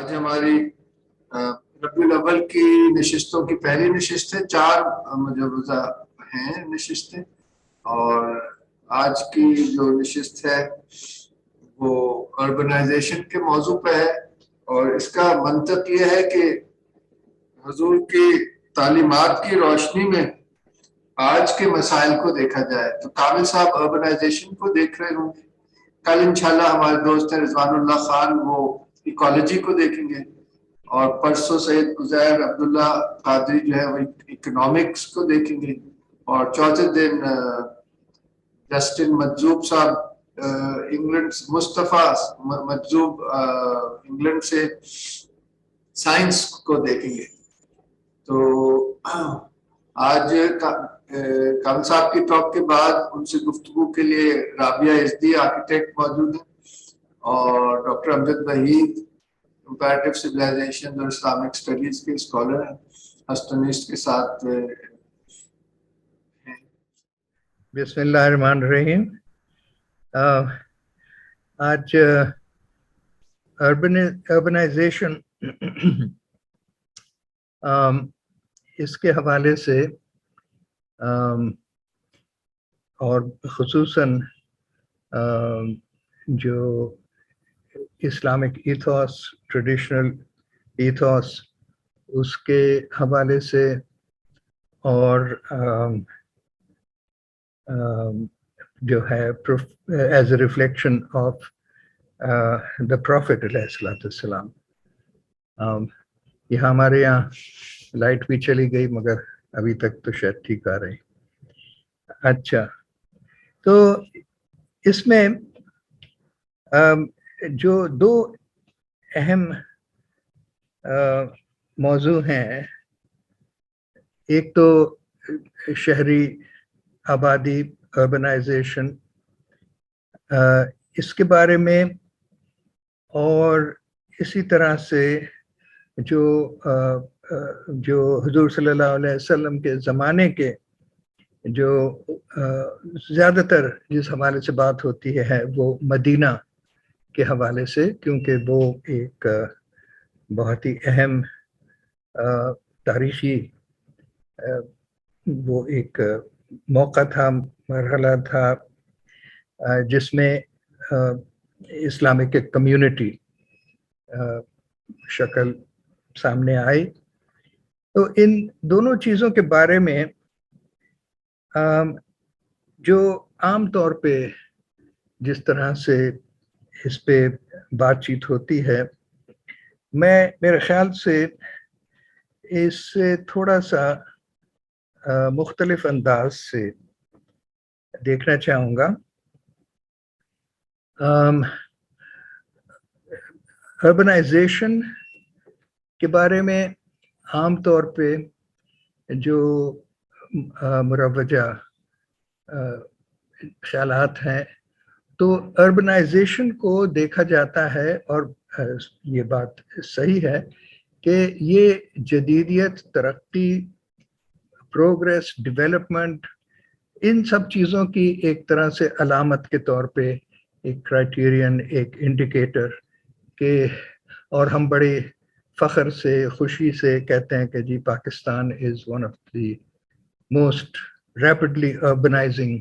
آج ہماری ربیع الاول کی نشستوں کی پہلی نشست ہے. 4 مجوزہ ہیں نشستیں، اور آج کی جو نشست ہے وہ اربنائزیشن کے موضوع پہ ہے. اور اس کا منطق یہ ہے کہ حضور کی تعلیمات کی روشنی میں آج کے مسائل کو دیکھا جائے. تو کامل صاحب اربنائزیشن کو دیکھ رہے ہوں گے. کل انشاءاللہ ہمارے دوست ہیں رضوان اللہ خان، وہ ایکالوجی کو دیکھیں گے، اور پرسوں سید عزیر عبداللہ قادری جو ہے وہ اکنامکس کو دیکھیں گے، اور چوتھے دن جسٹن مجذوب صاحب انگلینڈ، مصطفیٰ مجذوب انگلینڈ سے سائنس کو دیکھیں گے. تو آج کامل صاحب کی ٹاک کے بعد ان سے گفتگو کے لیے رابعہ ازدی آرکیٹیکٹ موجود ہیں، اور ڈاکٹر امجد وحید کمپیریٹیو سویلائزیشن اور اسلامک اسٹڈیز کے اسکالر ہیں، ہسٹونسٹ کے ساتھ ہیں. بسم اللہ الرحمن الرحیم. آج اربنائزیشن اس کے حوالے سے اور خصوصاً جو اسلامک ایتھوس، ٹریڈیشنل ایتھوس، اس کے حوالے سے، اور جو ہے as a reflection of the prophet علیہ الصلوۃ والسلام. یہاں ہمارے یہاں لائٹ بھی چلی گئی، مگر ابھی تک تو شاید ٹھیک آ رہی. اچھا، تو اس میں جو 2 اہم موضوع ہیں، ایک تو شہری آبادی، اربنائزیشن، اس کے بارے میں، اور اسی طرح سے جو حضور صلی اللہ علیہ وسلم کے زمانے کے جو زیادہ تر جس حوالے سے بات ہوتی ہے وہ مدینہ کے حوالے سے، کیونکہ وہ ایک بہت ہی اہم تاریخی وہ ایک موقع تھا، مرحلہ تھا، جس میں اسلامک کمیونٹی شکل سامنے آئی. تو ان دونوں چیزوں کے بارے میں جو عام طور پہ جس طرح سے اس پہ بات چیت ہوتی ہے، میرے خیال سے اس سے تھوڑا سا مختلف انداز سے دیکھنا چاہوں گا. اربنائزیشن کے بارے میں عام طور پہ جو مروجہ خیالات ہیں، تو اربنائزیشن کو دیکھا جاتا ہے، اور یہ بات صحیح ہے کہ یہ جدیدیت، ترقی، پروگریس، ڈیولپمنٹ، ان سب چیزوں کی ایک طرح سے علامت کے طور پہ ایک کرائٹیرین، ایک انڈیکیٹر کہ، اور ہم بڑے فخر سے، خوشی سے کہتے ہیں کہ جی Pakistan is one of the most rapidly urbanizing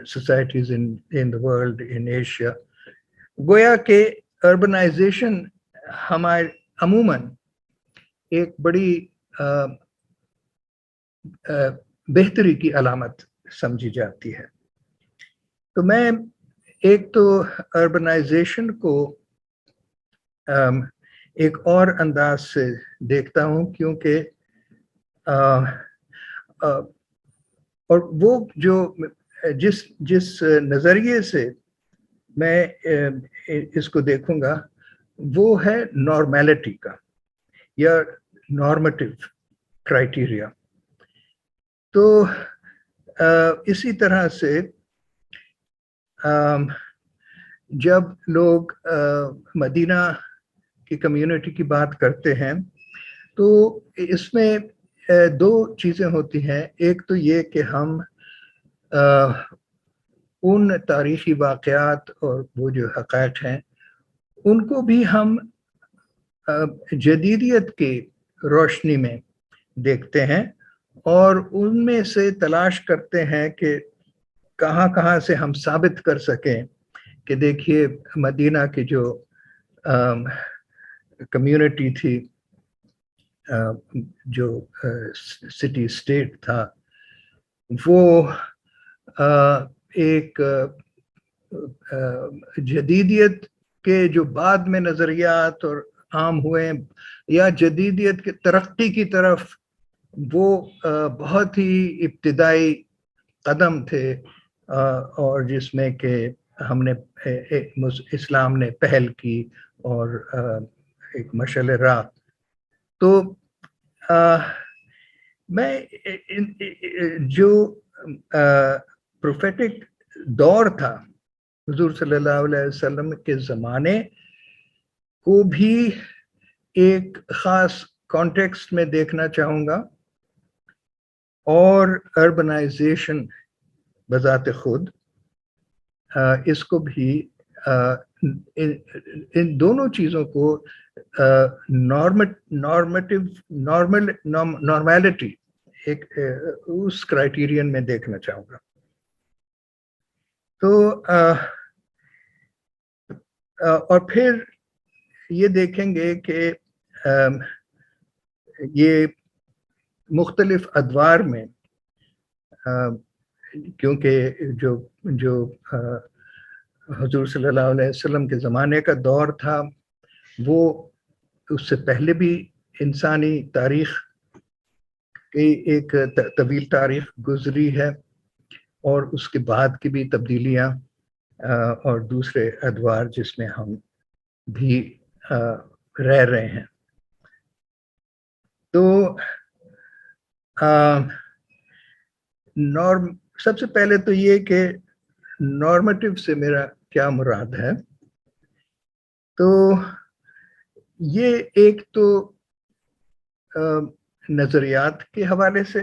societies in the world, in Asia. گویا کہ اربنائزیشن ہمارے عموماً ایک بڑی بہتری کی علامت سمجھی جاتی ہے. تو میں ایک تو اربنائزیشن کو ایک اور انداز سے دیکھتا ہوں، کیونکہ اور وہ جو جس نظریے سے میں اس کو دیکھوں گا وہ ہے نارمیلٹی کا یا نارمیٹیو کرائٹیریا. تو اسی طرح سے جب لوگ مدینہ کی کمیونٹی کی بات کرتے ہیں تو اس میں 2 چیزیں ہوتی ہیں. ایک تو یہ کہ ہم ان تاریخی واقعات اور وہ جو حقائق ہیں ان کو بھی ہم جدیدیت کی روشنی میں دیکھتے ہیں اور ان میں سے تلاش کرتے ہیں کہ کہاں کہاں سے ہم ثابت کر سکیں کہ دیکھیے مدینہ کی جو کمیونٹی تھی، جو سٹی اسٹیٹ تھا، وہ ایک جدیدیت کے جو بعد میں نظریات اور عام ہوئے یا جدیدیت کی ترقی کی طرف، وہ بہت ہی ابتدائی قدم تھے اور جس میں کہ ہم نے اسلام نے پہل کی اور ایک مشعل راہ. تو میں جو پروفیٹک دور تھا حضور صلی اللہ علیہ وسلم کے زمانے کو بھی ایک خاص کانٹیکسٹ میں دیکھنا چاہوں گا، اور اربنائزیشن بذات خود اس کو بھی ان دونوں چیزوں کو نارملٹی ایک اس کرائٹیرین میں دیکھنا چاہوں گا. تو اور پھر یہ دیکھیں گے کہ یہ مختلف ادوار میں، کیونکہ جو حضور صلی اللہ علیہ وسلم کے زمانے کا دور تھا، وہ اس سے پہلے بھی انسانی تاریخ کی ایک طویل تاریخ گزری ہے، اور اس کے بعد کی بھی تبدیلیاں اور دوسرے ادوار جس میں ہم بھی رہ رہے ہیں. تو سب سے پہلے تو یہ کہ نارمیٹو سے میرا کیا مراد ہے. تو یہ ایک تو نظریات کے حوالے سے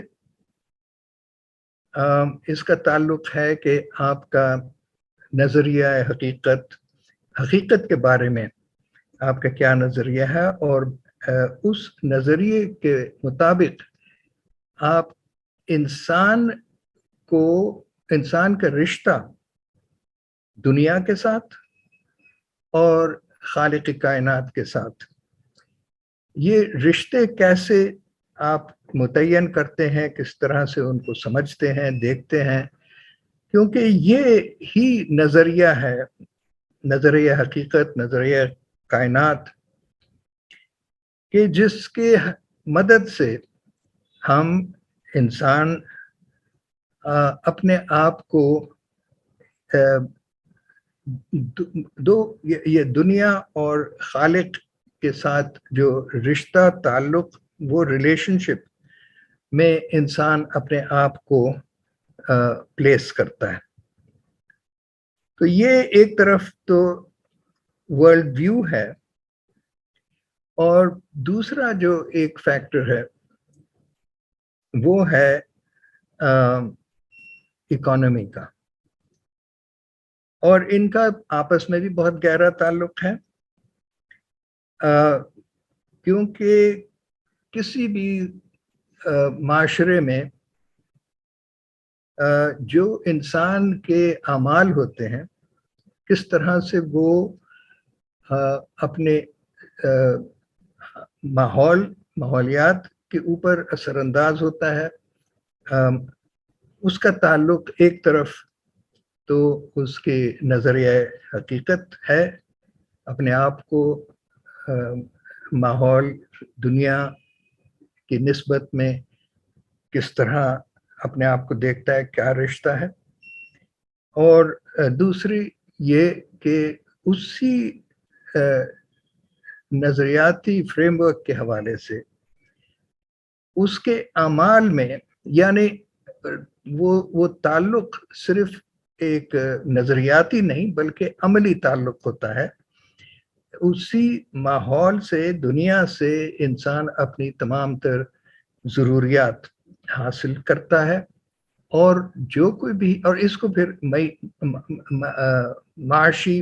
اس کا تعلق ہے کہ آپ کا نظریہ حقیقت کے بارے میں آپ کا کیا نظریہ ہے، اور اس نظریے کے مطابق آپ انسان کا رشتہ دنیا کے ساتھ اور خالق کائنات کے ساتھ، یہ رشتے کیسے آپ متعین کرتے ہیں، کس طرح سے ان کو سمجھتے ہیں، دیکھتے ہیں. کیونکہ یہ ہی نظریہ ہے، نظریہ حقیقت، نظریہ کائنات، کہ جس کے مدد سے ہم انسان اپنے آپ کو یہ دنیا اور خالق کے ساتھ جو رشتہ تعلق، وہ ریلیشن شپ میں انسان اپنے آپ کو پلیس کرتا ہے. تو یہ ایک طرف تو ورلڈ ویو ہے، اور دوسرا جو ایک فیکٹر ہے وہ ہے اکانومی کا، اور ان کا آپس میں بھی بہت گہرا تعلق ہے. کیونکہ کسی بھی معاشرے میں جو انسان کے اعمال ہوتے ہیں، کس طرح سے وہ اپنے ماحولیات کے اوپر اثر انداز ہوتا ہے، اس کا تعلق ایک طرف تو اس کے نظریہ حقیقت ہے، اپنے آپ کو ماحول، دنیا کی نسبت میں کس طرح اپنے آپ کو دیکھتا ہے، کیا رشتہ ہے. اور دوسری یہ کہ اسی نظریاتی فریم ورک کے حوالے سے اس کے اعمال میں، یعنی وہ تعلق صرف ایک نظریاتی نہیں بلکہ عملی تعلق ہوتا ہے. اسی ماحول سے، دنیا سے انسان اپنی تمام تر ضروریات حاصل کرتا ہے، اور جو کوئی بھی، اور اس کو پھر معاشی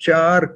4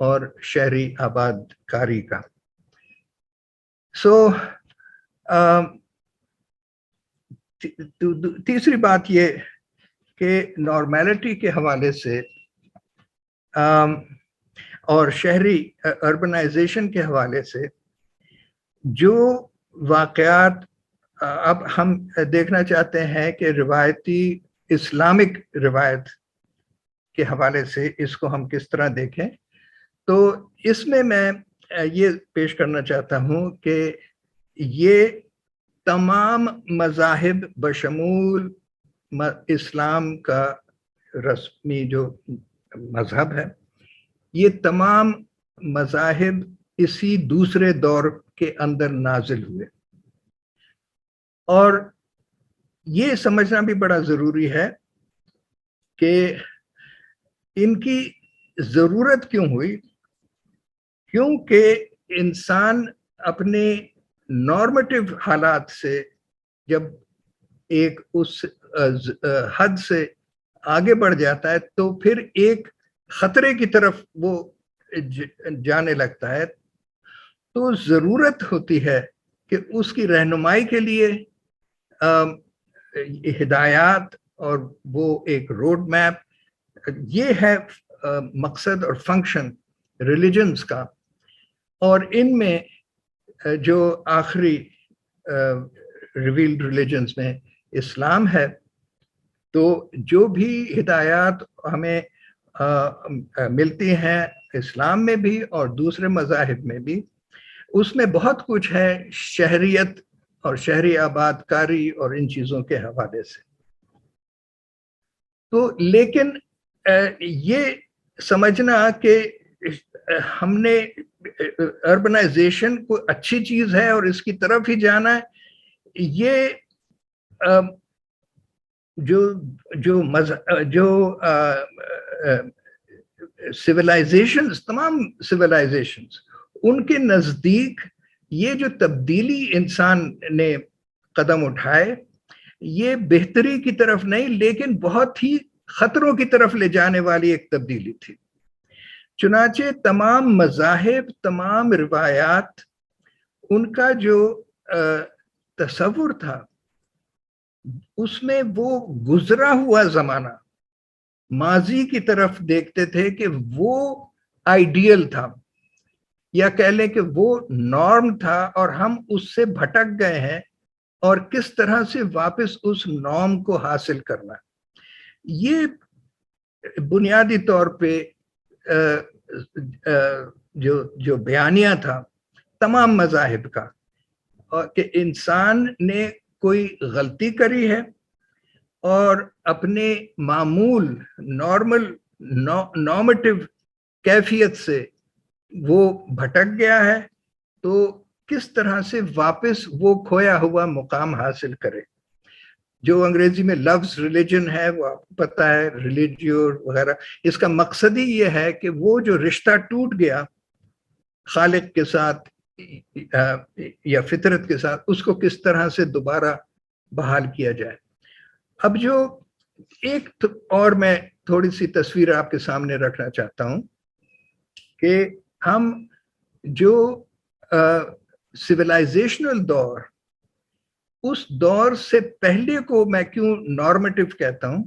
اور شہری آباد کاری کا. تیسری بات یہ کہ نارمیلٹی کے حوالے سے اور شہری اربنائزیشن کے حوالے سے جو واقعات اب ہم دیکھنا چاہتے ہیں کہ روایتی اسلامک روایت کے حوالے سے اس کو ہم کس طرح دیکھیں. تو اس میں یہ پیش کرنا چاہتا ہوں کہ یہ تمام مذاہب بشمول اسلام کا رسمی جو مذہب ہے، یہ تمام مذاہب اسی دوسرے دور کے اندر نازل ہوئے. اور یہ سمجھنا بھی بڑا ضروری ہے کہ ان کی ضرورت کیوں ہوئی، کیونکہ انسان اپنے نارمیٹو حالات سے جب ایک اس حد سے آگے بڑھ جاتا ہے تو پھر ایک خطرے کی طرف وہ جانے لگتا ہے. تو ضرورت ہوتی ہے کہ اس کی رہنمائی کے لیے ہدایات اور وہ ایک روڈ میپ. یہ ہے مقصد اور فنکشن ریلیجنز کا. اور ان میں جو آخری ریویلڈ ریلیجنز میں اسلام ہے، تو جو بھی ہدایات ہمیں ملتی ہیں اسلام میں بھی اور دوسرے مذاہب میں بھی، اس میں بہت کچھ ہے شہریت اور شہری آباد کاری اور ان چیزوں کے حوالے سے. تو لیکن یہ سمجھنا کہ ہم نے اربنائزیشن کو اچھی چیز ہے اور اس کی طرف ہی جانا ہے، یہ جو سویلائزیشنز، تمام سویلائزیشنز، ان کے نزدیک یہ جو تبدیلی انسان نے قدم اٹھائے، یہ بہتری کی طرف نہیں لیکن بہت ہی خطروں کی طرف لے جانے والی ایک تبدیلی تھی. چنانچہ تمام مذاہب، تمام روایات، ان کا جو تصور تھا اس میں وہ گزرا ہوا زمانہ، ماضی کی طرف دیکھتے تھے کہ وہ آئیڈیل تھا، یا کہہ لیں کہ وہ نارم تھا اور ہم اس سے بھٹک گئے ہیں، اور کس طرح سے واپس اس نارم کو حاصل کرنا. یہ بنیادی طور پہ جو بیانیہ تھا تمام مذاہب کا، کہ انسان نے کوئی غلطی کری ہے اور اپنے معمول نارمیٹو کیفیت سے وہ بھٹک گیا ہے، تو کس طرح سے واپس وہ کھویا ہوا مقام حاصل کرے. جو انگریزی میں لفظ ریلیجن ہے، وہ آپ کو پتہ ہے، ریلیجیو وغیرہ، اس کا مقصد ہی یہ ہے کہ وہ جو رشتہ ٹوٹ گیا خالق کے ساتھ یا فطرت کے ساتھ، اس کو کس طرح سے دوبارہ بحال کیا جائے. اب جو ایک اور میں تھوڑی سی تصویر آپ کے سامنے رکھنا چاہتا ہوں کہ ہم جو سویلائزیشنل دور، اس دور سے پہلے کو میں کیوں نارمیٹو کہتا ہوں،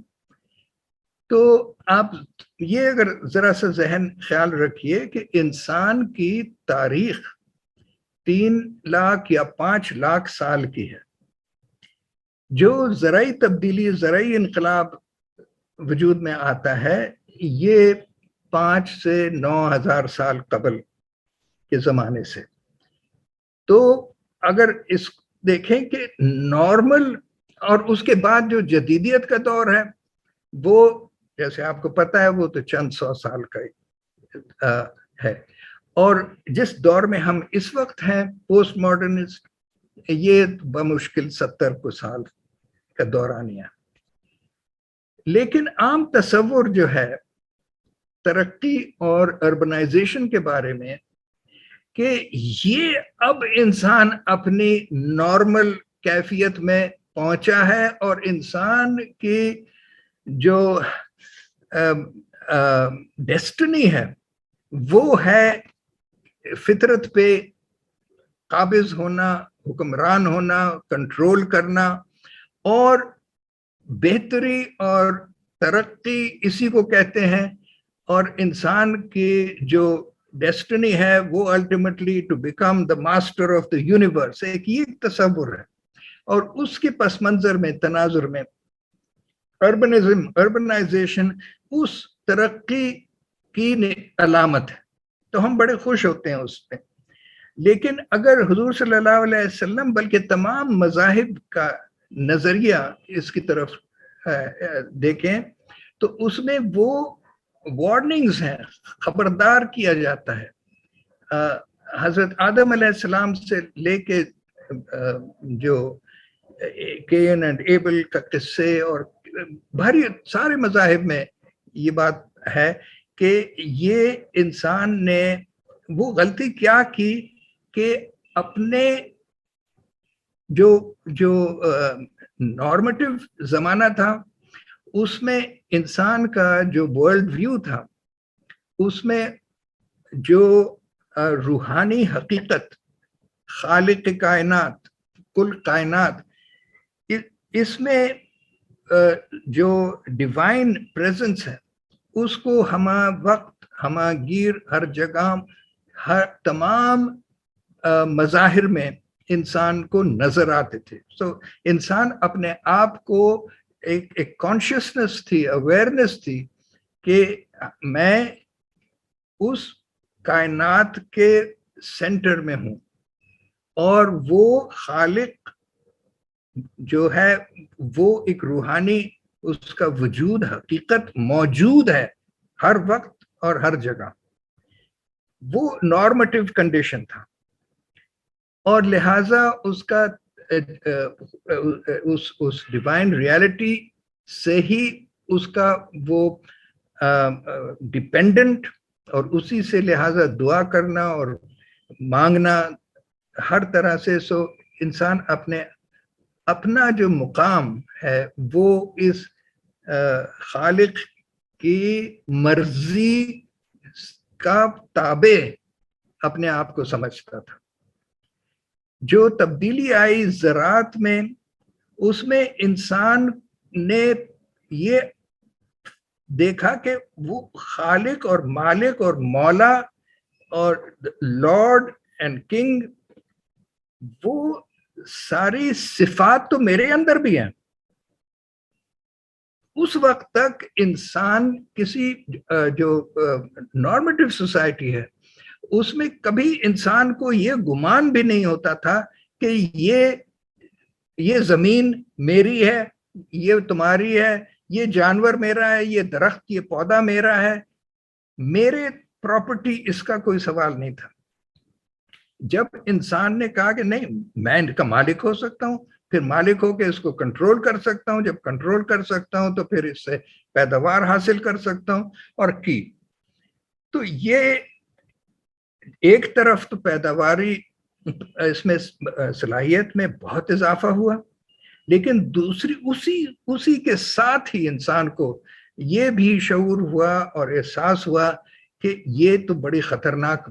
تو آپ یہ اگر ذرا سا ذہن خیال رکھیے کہ انسان کی تاریخ 3 لاکھ یا 5 لاکھ سال کی ہے. جو زرعی تبدیلی، زرعی انقلاب وجود میں آتا ہے، یہ 5 سے 9 ہزار سال قبل کے زمانے سے. تو اگر اس دیکھیں کہ نارمل، اور اس کے بعد جو جدیدیت کا دور ہے، وہ جیسے آپ کو پتہ ہے وہ تو چند 100 سال کا ہے. اور جس دور میں ہم اس وقت ہیں پوسٹ ماڈرنسٹ، یہ بمشکل 70 سال کا دورانیہ. لیکن عام تصور جو ہے ترقی اور اربنائزیشن کے بارے میں، کہ یہ اب انسان اپنی نارمل کیفیت میں پہنچا ہے، اور انسان کی جو ڈیسٹنی ہے وہ ہے فطرت پہ قابض ہونا, حکمران ہونا, کنٹرول کرنا, اور بہتری اور ترقی اسی کو کہتے ہیں. اور انسان کی جو ڈیسٹنی ہے وہ ultimately to become the master of the universe, ایک یہ تصور ہے. اور اس کے پس منظر میں, تناظر میں, اربنائزیشن اس ترقی کی علامت ہے, تو ہم بڑے خوش ہوتے ہیں اس پہ. لیکن اگر حضور صلی اللہ علیہ وسلم بلکہ تمام مذاہب کا نظریہ اس کی طرف دیکھیں تو اس میں وہ وارننگز ہیں, خبردار کیا جاتا ہے. حضرت آدم علیہ السلام سے لے کے جو کین اینڈ ایبل کا قصے, اور بھاری سارے مذاہب میں یہ بات ہے کہ یہ انسان نے وہ غلطی کیا کی کہ اپنے جو نارمیٹو زمانہ تھا اس میں انسان کا جو ورلڈ ویو تھا اس میں جو روحانی حقیقت, خالق کائنات, کل کائنات, اس میں جو ڈیوائن پریزنس ہے اس کو ہمہ وقت, ہمہ گیر, ہر جگہ, ہر تمام مظاہر میں انسان کو نظر آتے تھے. سو انسان اپنے آپ کو ایک کانشیسنس تھی, اویئرنیس تھی کہ میں اس کائنات کے سینٹر میں ہوں, اور وہ خالق جو ہے وہ ایک روحانی, اس کا وجود, حقیقت موجود ہے ہر وقت اور ہر جگہ. وہ نارمیٹو کنڈیشن تھا, اور لہٰذا اس کا اس ڈیوائن ریالٹی سے ہی اس کا وہ ڈیپینڈنٹ, اور اسی سے لہٰذا دعا کرنا اور مانگنا ہر طرح سے. سو انسان اپنا جو مقام ہے وہ اس خالق کی مرضی کا تابع اپنے آپ کو سمجھتا تھا. جو تبدیلی آئی زراعت میں, اس میں انسان نے یہ دیکھا کہ وہ خالق اور مالک اور مولا اور لارڈ اینڈ کنگ, وہ ساری صفات تو میرے اندر بھی ہیں. اس وقت تک انسان کسی جو نارمیٹو سوسائٹی ہے اس میں کبھی انسان کو یہ گمان بھی نہیں ہوتا تھا کہ یہ زمین میری ہے, یہ تمہاری ہے, یہ جانور میرا ہے, یہ درخت, یہ پودا میرا ہے, میرے پراپرٹی, اس کا کوئی سوال نہیں تھا. جب انسان نے کہا کہ نہیں, میں ان کا مالک ہو سکتا ہوں, پھر مالک ہو کے اس کو کنٹرول کر سکتا ہوں, جب کنٹرول کر سکتا ہوں تو پھر اس سے پیداوار حاصل کر سکتا ہوں, اور کی. تو یہ ایک طرف تو پیداواری اس میں صلاحیت میں بہت اضافہ ہوا, لیکن دوسری اسی کے ساتھ ہی انسان کو یہ بھی شعور ہوا اور احساس ہوا کہ یہ تو بڑی خطرناک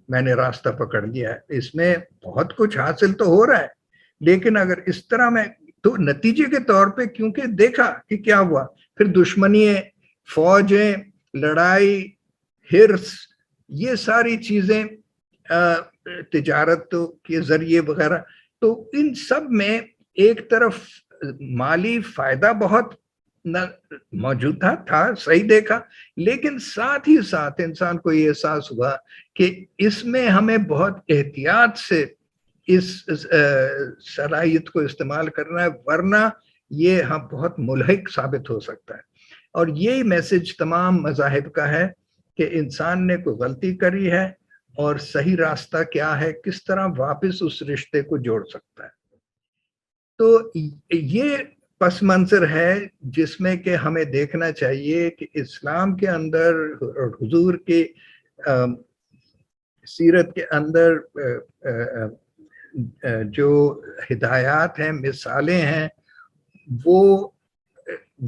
میں نے راستہ پکڑ لیا ہے, اس میں بہت کچھ حاصل تو ہو رہا ہے, لیکن اگر اس طرح میں, تو نتیجے کے طور پہ کیونکہ دیکھا کہ کیا ہوا, پھر دشمنیاں, فوجیں, لڑائی, ہرس, یہ ساری چیزیں, تجارت کے ذریعے وغیرہ, تو ان سب میں ایک طرف مالی فائدہ بہت موجود تھا, صحیح دیکھا, لیکن ساتھ ہی ساتھ انسان کو یہ احساس ہوا کہ اس میں ہمیں بہت احتیاط سے اس صلاحیت کو استعمال کرنا ہے, ورنہ یہ ہم بہت ملحق ثابت ہو سکتا ہے. اور یہی میسج تمام مذاہب کا ہے کہ انسان نے کوئی غلطی کری ہے اور صحیح راستہ کیا ہے, کس طرح واپس اس رشتے کو جوڑ سکتا ہے. تو یہ پس منظر ہے جس میں کہ ہمیں دیکھنا چاہیے کہ اسلام کے اندر اور حضور کے سیرت کے اندر جو ہدایات ہیں, مثالیں ہیں,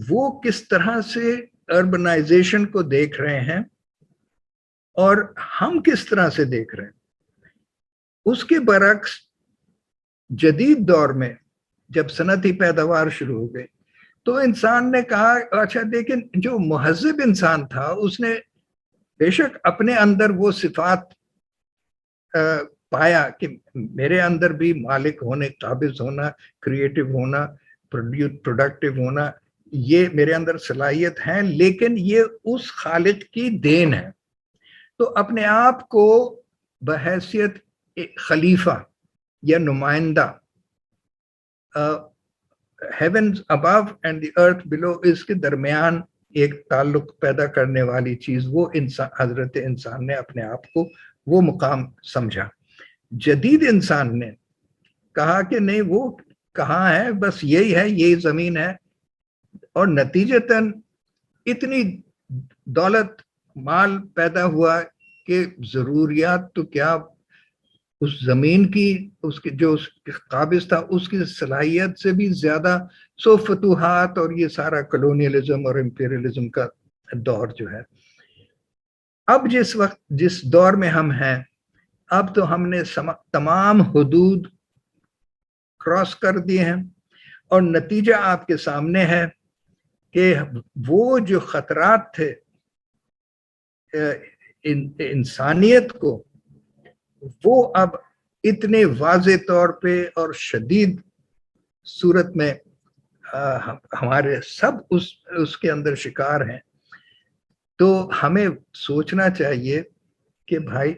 وہ کس طرح سے اربنائزیشن کو دیکھ رہے ہیں, اور ہم کس طرح سے دیکھ رہے ہیں. اس کے برعکس جدید دور میں جب صنعتی پیداوار شروع ہو گئی تو انسان نے کہا اچھا لیکن جو مہذب انسان تھا اس نے بے شک اپنے اندر وہ صفات پایا کہ میرے اندر بھی مالک ہونے، قابض ہونا، کریٹو ہونا، پروڈکٹیو ہونا، یہ میرے اندر صلاحیت ہیں، لیکن یہ اس خالق کی دین ہے. تو اپنے آپ کو بحیثیت خلیفہ یا نمائندہ ہیونز ابو اینڈ دی ارتھ بلو، اس کے درمیان ایک تعلق پیدا کرنے والی چیز، وہ انسان، حضرت انسان نے اپنے آپ کو وہ مقام سمجھا. جدید انسان نے کہا کہ نہیں، وہ کہاں ہے، بس یہی ہے، یہی زمین ہے، اور نتیجتاً اتنی دولت مال پیدا ہوا کہ ضروریات تو کیا، اس زمین کی، اس کے جو اس کے قابض تھا اس کی صلاحیت سے بھی زیادہ سو فتوحات اور یہ سارا کلونیلزم اور امپیریلزم کا دور جو ہے. اب جس دور میں ہم ہیں، اب تو ہم نے تمام حدود کراس کر دیے ہیں، اور نتیجہ آپ کے سامنے ہے کہ وہ جو خطرات تھے انسانیت کو، وہ اب اتنے واضح طور پہ اور شدید صورت میں ہمارے سب اس کے اندر شکار ہیں. تو ہمیں سوچنا چاہیے کہ بھائی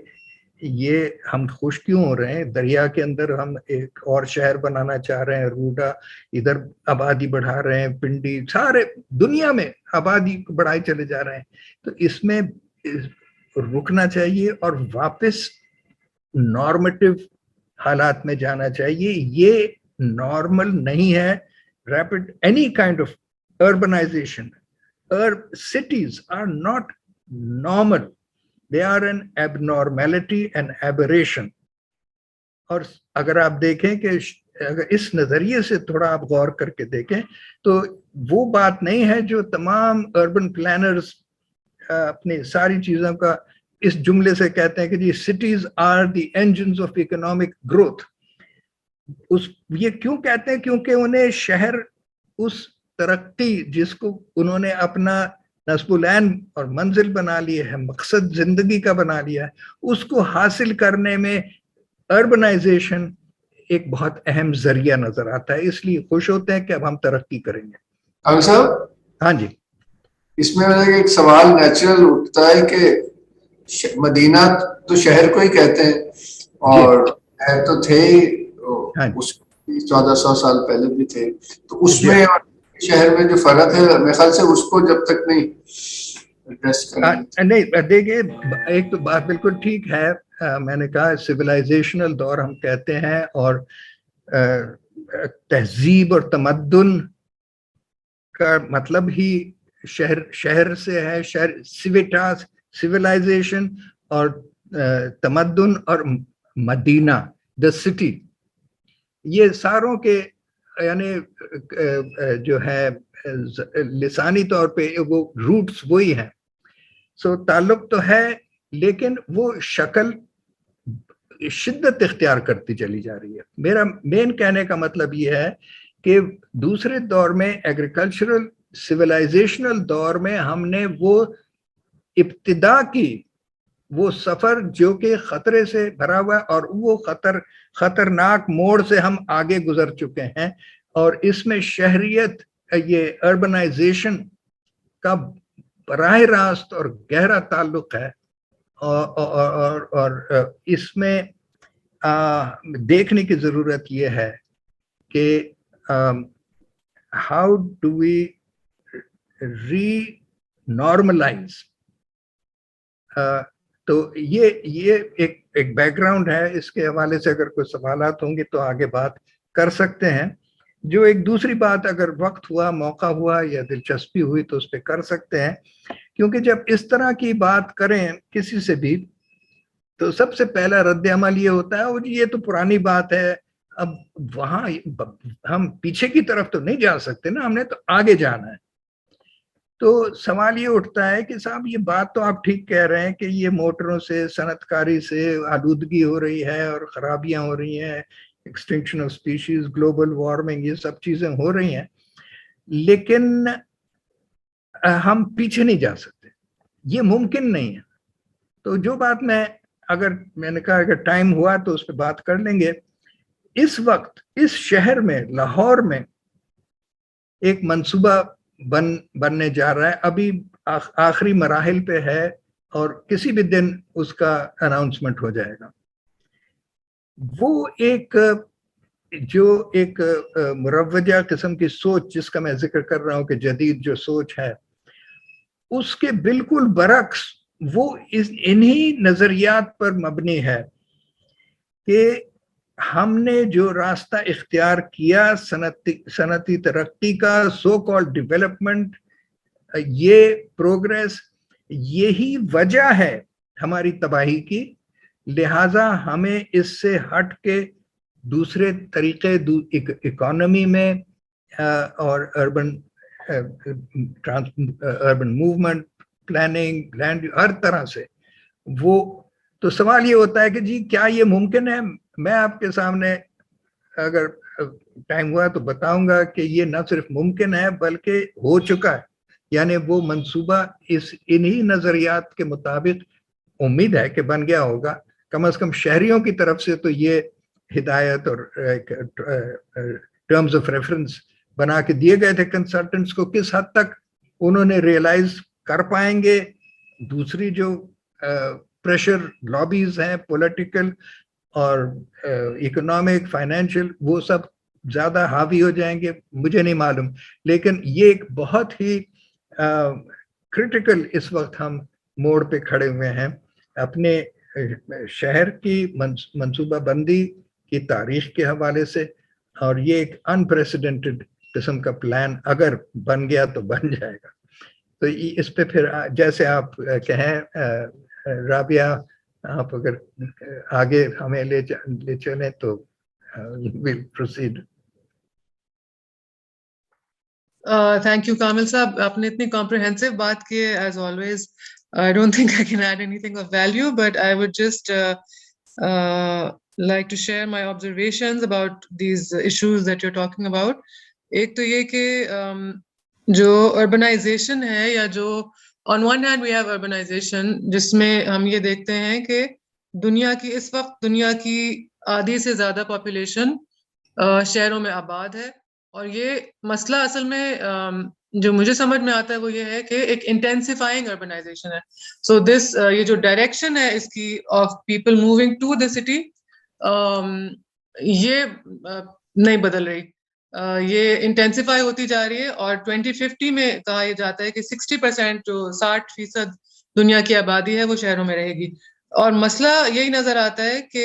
یہ ہم خوش کیوں ہو رہے ہیں؟ دریا کے اندر ہم ایک اور شہر بنانا چاہ رہے ہیں، روڈا، ادھر آبادی بڑھا رہے ہیں، پنڈی، سارے دنیا میں آبادی بڑھائے چلے جا رہے ہیں. تو اس میں رکنا چاہیے اور واپس نارمیٹو حالات میں جانا چاہیے. یہ نارمل نہیں ہے. Rapid any kind of urbanisation, cities are not normal, they are an abnormality and aberration. اور اگر آپ دیکھیں کہ اگر اس نظریے سے تھوڑا آپ غور کر کے دیکھیں تو وہ بات نہیں ہے جو تمام اربن پلانرز اپنی ساری چیزوں کا اس جملے سے کہتے ہیں کہ جی cities are the engines of economic growth. یہ کیوں کہتے ہیں؟ کیونکہ انہیں شہر اس ترقی جس کو انہوں نے اپنا نصب العین اور منزل بنا لی ہے، مقصد زندگی کا بنا لیا ہے، اس کو حاصل کرنے میں اربنائزیشن ایک بہت اہم ذریعہ نظر آتا ہے. اس لیے خوش ہوتے ہیں کہ اب ہم ترقی کریں گے. صاحب ہاں جی، اس میں ایک سوال نیچرل اٹھتا ہے کہ مدینہ تو شہر کو ہی کہتے ہیں، اور شہر تو تھے ہی 1400 سال پہلے بھی تھے، تو اس میں شہر میں جو فرق ہے میرے خیال سے اس کو جب تک نہیں ایڈریس کریں. نہیں دیکھیے، ایک تو بات بالکل ٹھیک ہے، میں نے کہا سویلائزیشنل دور ہم کہتے ہیں، اور تہذیب اور تمدن کا مطلب ہی شہر سے ہے. شہر سیویٹاس، سویلائزیشن، اور تمدن اور مدینہ، دا سٹی، یہ ساروں کے یعنی جو ہے لسانی طور پہ وہ روٹس وہی ہیں. سو تعلق تو ہے، لیکن وہ شکل شدت اختیار کرتی چلی جا رہی ہے. میرا مین کہنے کا مطلب یہ ہے کہ دوسرے دور میں، ایگریکلچرل سویلائزیشنل دور میں، ہم نے وہ ابتدا کی وہ سفر جو کہ خطرے سے بھرا ہوا، اور وہ خطرناک موڑ سے ہم آگے گزر چکے ہیں، اور اس میں شہریت، یہ اربنائزیشن کا براہ راست اور گہرا تعلق ہے. اور اس میں دیکھنے کی ضرورت یہ ہے کہ how do we renormalise. تو یہ ایک بیک گراؤنڈ ہے. اس کے حوالے سے اگر کوئی سوالات ہوں گے تو آگے بات کر سکتے ہیں. جو ایک دوسری بات اگر وقت ہوا، موقع ہوا یا دلچسپی ہوئی تو اس پہ کر سکتے ہیں، کیونکہ جب اس طرح کی بات کریں کسی سے بھی تو سب سے پہلا رد عمل یہ ہوتا ہے یہ تو پرانی بات ہے، اب وہاں ہم پیچھے کی طرف تو نہیں جا سکتے نا، ہم نے تو آگے جانا ہے. تو سوال یہ اٹھتا ہے کہ صاحب یہ بات تو آپ ٹھیک کہہ رہے ہیں کہ یہ موٹروں سے صنعت کاری سے آلودگی ہو رہی ہے اور خرابیاں ہو رہی ہیں, extinction of species, global warming, یہ سب چیزیں ہو رہی ہیں, لیکن ہم پیچھے نہیں جا سکتے, یہ ممکن نہیں ہے. تو جو بات میں نے کہا اگر ٹائم ہوا تو اس پہ بات کر لیں گے. اس وقت اس شہر میں, لاہور میں, ایک منصوبہ بننے جا رہا ہے, ابھی آخری مراحل پہ ہے اور کسی بھی دن اس کا اناؤنسمنٹ ہو جائے گا. وہ ایک مروجہ قسم کی سوچ جس کا میں ذکر کر رہا ہوں کہ جدید جو سوچ ہے, اس کے بالکل برعکس وہ انہی نظریات پر مبنی ہے کہ ہم نے جو راستہ اختیار کیا صنعتی ترقی کا, سو کالڈ ڈیولپمنٹ, یہ پروگریس, یہی وجہ ہے ہماری تباہی کی. لہٰذا ہمیں اس سے ہٹ کے دوسرے طریقے اکانومی میں اور اربن موومنٹ, پلاننگ, لینڈ, ہر طرح سے وہ. تو سوال یہ ہوتا ہے کہ جی کیا یہ ممکن ہے؟ میں آپ کے سامنے اگر ٹائم ہوا تو بتاؤں گا کہ یہ نہ صرف ممکن ہے بلکہ ہو چکا ہے. یعنی وہ منصوبہ انہی نظریات کے مطابق امید ہے کہ بن گیا ہوگا. کم از کم شہریوں کی طرف سے تو یہ ہدایت اور ٹرمز آف ریفرنس بنا کے دیے گئے تھے کنسلٹنٹس کو. کس حد تک انہوں نے ریئلائز کر پائیں گے, دوسری جو پریشر لابیز ہیں پولیٹیکل اور اکنامک, فائنینشیل, وہ سب زیادہ حاوی ہو جائیں گے, مجھے نہیں معلوم. لیکن یہ ایک بہت ہی کرٹیکل اس وقت ہم موڑ پہ کھڑے ہوئے ہیں اپنے شہر کی منصوبہ بندی کی تاریخ کے حوالے سے, اور یہ ایک انپریسیڈنٹڈ قسم کا پلان اگر بن گیا تو بن جائے گا. تو اس پہ پھر جیسے آپ کہیں رابعہ, آپ اگر آگے ہمیں لے چلیں تو we'll proceed. Thank you, Kamil صاحب, آپ نے اتنی comprehensive بات کی ہے. As always, I don't think I can add anything of value, but I would just like to share my observations about these issues that you're talking about. ایک تو یہ کہ جو urbanization ہے, یا جو on one hand we have urbanization جس میں ہم یہ دیکھتے ہیں کہ دنیا کی اس وقت دنیا کی آدھی سے زیادہ پاپولیشن شہروں میں آباد ہے. اور یہ مسئلہ اصل میں جو مجھے سمجھ میں آتا ہے وہ یہ ہے کہ ایک انٹینسیفائنگ اربنائزیشن ہے. سو دس یہ جو ڈائریکشن ہے اس کی of people moving to the city, یہ نہیں بدل رہی, یہ انٹینسیفائی ہوتی جا رہی ہے. اور 2050 میں کہا یہ جاتا ہے کہ 60% جو 60% دنیا کی آبادی ہے وہ شہروں میں رہے گی. اور مسئلہ یہی نظر آتا ہے کہ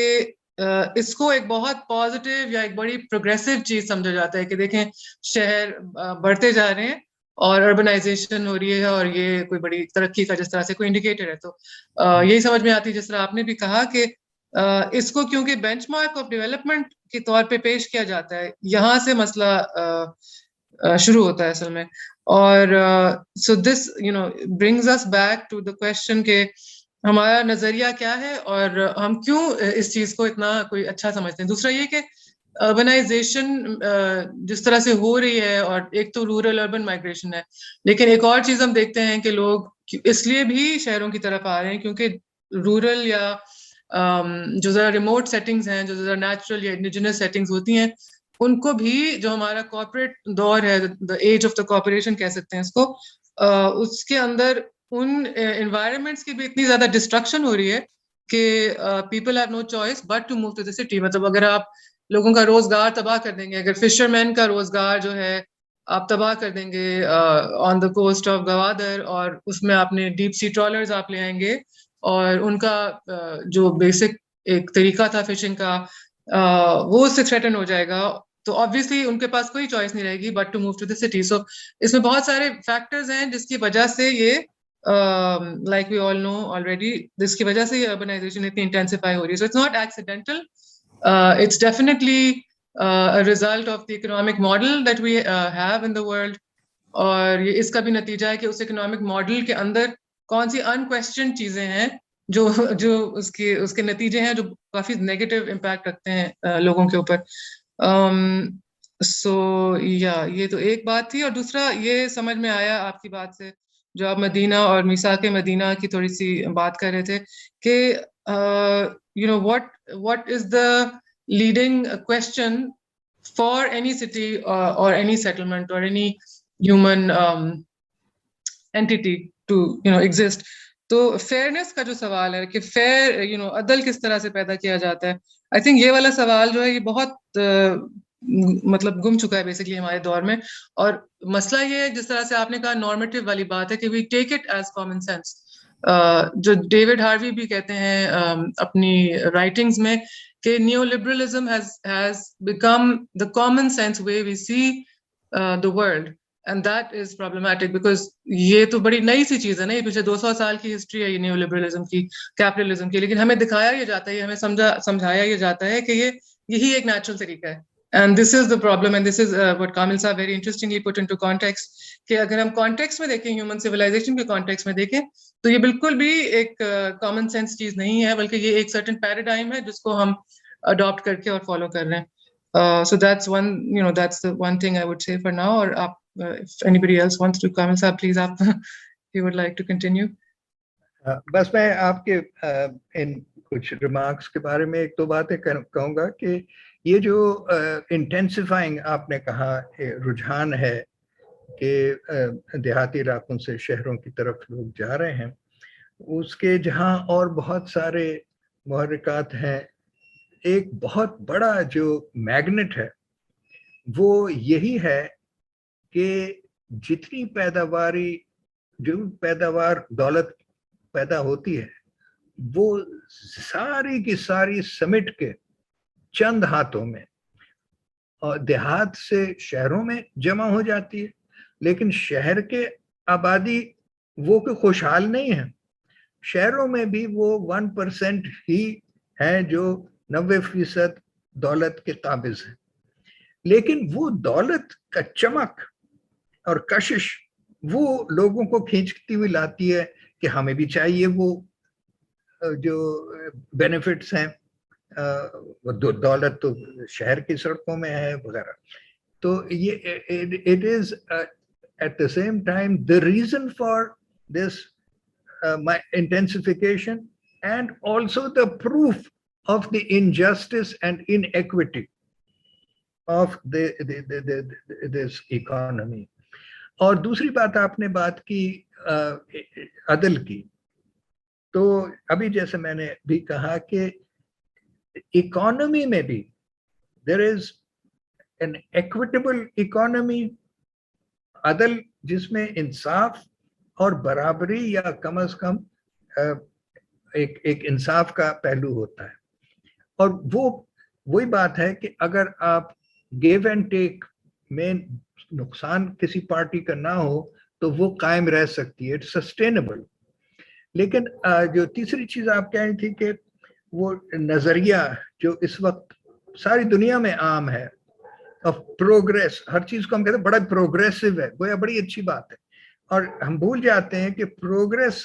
اس کو ایک بہت پازیٹیو یا ایک بڑی پروگریسو چیز سمجھا جاتا ہے کہ دیکھیں شہر بڑھتے جا رہے ہیں اور اربنائزیشن ہو رہی ہے اور یہ کوئی بڑی ترقی کا جس طرح سے کوئی انڈیکیٹر ہے. تو یہی سمجھ میں آتی ہے جس طرح آپ نے بھی کہا کہ اس کو کیونکہ بینچ مارک آف ڈیولپمنٹ کے طور پہ پیش کیا جاتا ہے, یہاں سے مسئلہ شروع ہوتا ہے اصل میں. اور so this brings us back to the question کہ ہمارا نظریہ کیا ہے اور ہم کیوں اس چیز کو اتنا کوئی اچھا سمجھتے ہیں. دوسرا یہ کہ اربنائزیشن جس طرح سے ہو رہی ہے, اور ایک تو رورل اربن مائگریشن ہے, لیکن ایک اور چیز ہم دیکھتے ہیں کہ لوگ اس لیے بھی شہروں کی طرف آ رہے ہیں کیونکہ رورل یا جو ذرا ریموٹ سیٹنگز ہیں, جو ذرا نیچرل یا انڈیجنس سیٹنگز ہوتی ہیں, ان کو بھی جو ہمارا کارپوریٹ دور ہے, دا ایج آف دا کارپوریشن کہہ سکتے ہیں اس کو, اس کے اندر ان انوائرمنٹس کی بھی اتنی زیادہ ڈسٹرکشن ہو رہی ہے کہ people have no choice but to move to the city. مطلب اگر آپ لوگوں کا روزگار تباہ کر دیں گے, اگر فشر مین کا روزگار جو ہے آپ تباہ کر دیں گے آن دا کوسٹ آف گوادر, اور اس میں آپ نے ڈیپ سی ٹرالرز آپ لے آئیں گے, اور ان کا جو بیسک ایک طریقہ تھا فشنگ کا وہ اس سے تھریٹن ہو جائے گا, تو آبویسلی ان کے پاس کوئی چوائس نہیں رہے گی but to move to the city. So اس میں بہت سارے فیکٹرز ہیں جس کی وجہ سے یہ like we all know already, جس کی وجہ سے یہ urbanization اتنی intensify ہو رہی ہے. So it's not accidental. It's definitely a result of the economic model that we have in the world. اور یہ اس کا بھی نتیجہ ہے کہ اس اکنامک ماڈل کے اندر کون سی انکویسچن چیزیں ہیں جو اس کے نتیجے ہیں جو کافی نیگیٹو امپیکٹ رکھتے ہیں لوگوں کے اوپر. سو یہ تو ایک بات تھی. اور دوسرا یہ سمجھ میں آیا آپ کی بات سے جو آپ مدینہ اور میثاق مدینہ کی تھوڑی سی بات کر رہے تھے کہ what is the leading question for any city or any settlement or any human entity to exist. تو فیئرنیس کا جو سوال ہے کہ فیئر عدل کس طرح سے پیدا کیا جاتا ہے, آئی تھنک یہ والا سوال جو ہے یہ بہت مطلب گم چکا ہے بیسکلی ہمارے دور میں. اور مسئلہ یہ ہے جس طرح سے آپ نے کہا نارمیٹو والی بات ہے کہ we take it as common sense, جو ڈیوڈ ہاروی بھی کہتے ہیں اپنی رائٹنگز میں کہ neoliberalism has become the common sense way we see the world. And that is problematic because یہ تو بڑی نئی سی چیز ہے نا, یہ پچھلے 200 سال کی ہسٹری ہے یہ نیو لبرلزم کی, کیپٹلزم کی, لیکن ہمیں دکھایا یہ جاتا ہے, ہمیں سمجھایا یہ جاتا ہے کہ یہی ایک نیچرل طریقہ ہے. And this is the problem, and this is what Kamil Saab very interestingly put into context, کہ اگر ہم کانٹیکس میں دیکھیں, ہیومن سیولائزیشن کے کانٹیکس میں دیکھیں تو یہ بالکل بھی ایک کامن سینس چیز نہیں ہے, بلکہ یہ ایک سرٹن پیراڈائم ہے جس کو ہم اڈاپٹ کر کے اور فالو کر رہے ہیں. So that's that's the one thing I would say for now. اور آپ if anybody else wants to, Kamil Saab, please, آپ you would like to continue. بس میں آپ کے ان کچھ ریمارکس کے بارے میں ایک دو باتیں کہوں گا کہ یہ جو انٹینسیفائنگ آپ نے کہا رجحان ہے کہ دیہاتی علاقوں سے شہروں کی طرف لوگ جا رہے ہیں, اس کے جہاں اور بہت سارے محرکات ہیں, ایک بہت بڑا جو میگنیٹ ہے وہ یہی ہے کہ جتنی پیداوار دولت پیدا ہوتی ہے وہ ساری کی ساری سمٹ کے چند ہاتھوں میں اور دیہات سے شہروں میں جمع ہو جاتی ہے. لیکن شہر کے آبادی وہ کہ خوشحال نہیں ہے, شہروں میں بھی وہ 1% ہی ہے جو 90% دولت کے قابض ہے. لیکن وہ دولت کا چمک اور کشش وہ لوگوں کو کھینچتی ہوئی لاتی ہے کہ ہمیں بھی چاہیے وہ جو بینیفٹس ہیں, دولت تو شہر کی سڑکوں میں ہے وغیرہ. تو یہ it is at the same time the reason for this my intensification and also the proof of the injustice and inequity of this economy. اور دوسری بات آپ نے بات کی عدل کی, تو ابھی جیسے میں نے بھی کہا کہ اکانومی میں بھی there is an equitable economy, عدل جس میں انصاف اور برابری یا کم از کم ایک انصاف کا پہلو ہوتا ہے. اور وہی بات ہے کہ اگر آپ گیو اینڈ ٹیک میں نقصان کسی پارٹی کا نہ ہو تو وہ قائم رہ سکتی ہے, اٹس سسٹینیبل. لیکن جو تیسری چیز آپ کہہ رہی تھی کہ وہ نظریہ جو اس وقت ساری دنیا میں عام ہے آف پروگریس, ہر چیز کو ہم کہتے ہیں بڑا پروگریسو ہے, گویا بڑی اچھی بات ہے, اور ہم بھول جاتے ہیں کہ پروگریس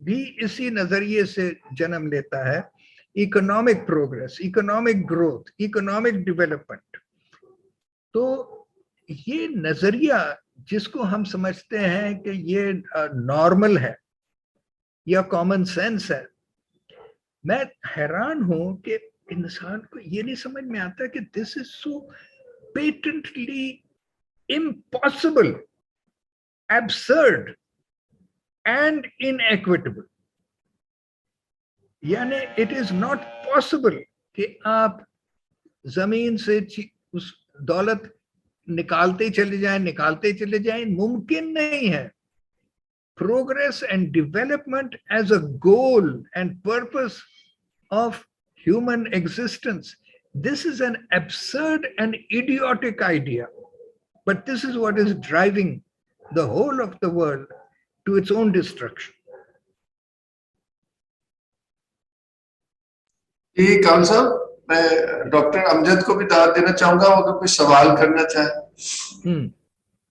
بھی اسی نظریے سے جنم لیتا ہے, economic progress, economic growth, economic development. تو یہ نظریہ جس کو ہم سمجھتے ہیں کہ یہ نارمل ہے یا کامن سینس ہے, میں حیران ہوں کہ انسان کو یہ نہیں سمجھ میں آتا کہ دس از سو پیٹنٹلی امپاسبل, absurd and inequitable. یعنی it is not possible کہ آپ زمین سے اس دولت نکالتے چلے جائیں, ممکن نہیں ہے. Progress and development as a goal and purpose of human existence, this is an absurd and idiotic idea. But this is what is driving the whole of the world to its own destruction. جی کامل صاحب, میں doctor امجد کو بھی دعوت دینا چاہوں گا اگر کوئی سوال کرنا چاہے.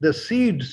The seeds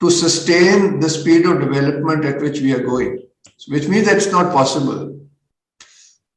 to sustain the speed of development at which we are going, which means that's not possible.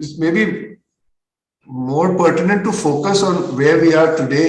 it may be more pertinent to focus on where we are today.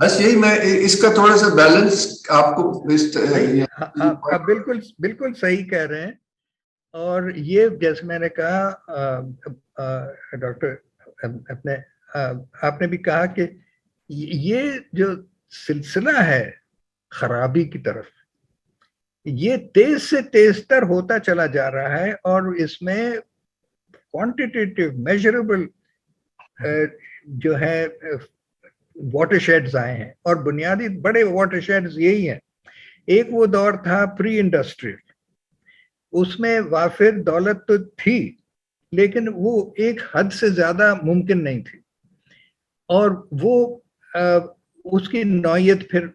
بس یہی میں اس کا تھوڑا سا بیلنس آپ کو آپ بالکل صحیح کہہ رہے ہیں. اور یہ جیسے میں نے کہا ڈاکٹر آپ نے بھی کہا کہ یہ جو سلسلہ ہے خرابی کی طرف یہ تیز سے تیز تر ہوتا چلا جا رہا ہے اور اس میں کوانٹیٹیو میجربل جو ہے واٹر شیڈز آئے ہیں اور بنیادی بڑے واٹر شیڈز یہی ہیں. ایک وہ دور تھا پری انڈسٹریل, اس میں وافر دولت تو تھی لیکن وہ ایک حد سے زیادہ ممکن نہیں تھی اور وہ اس کی نوعیت پھر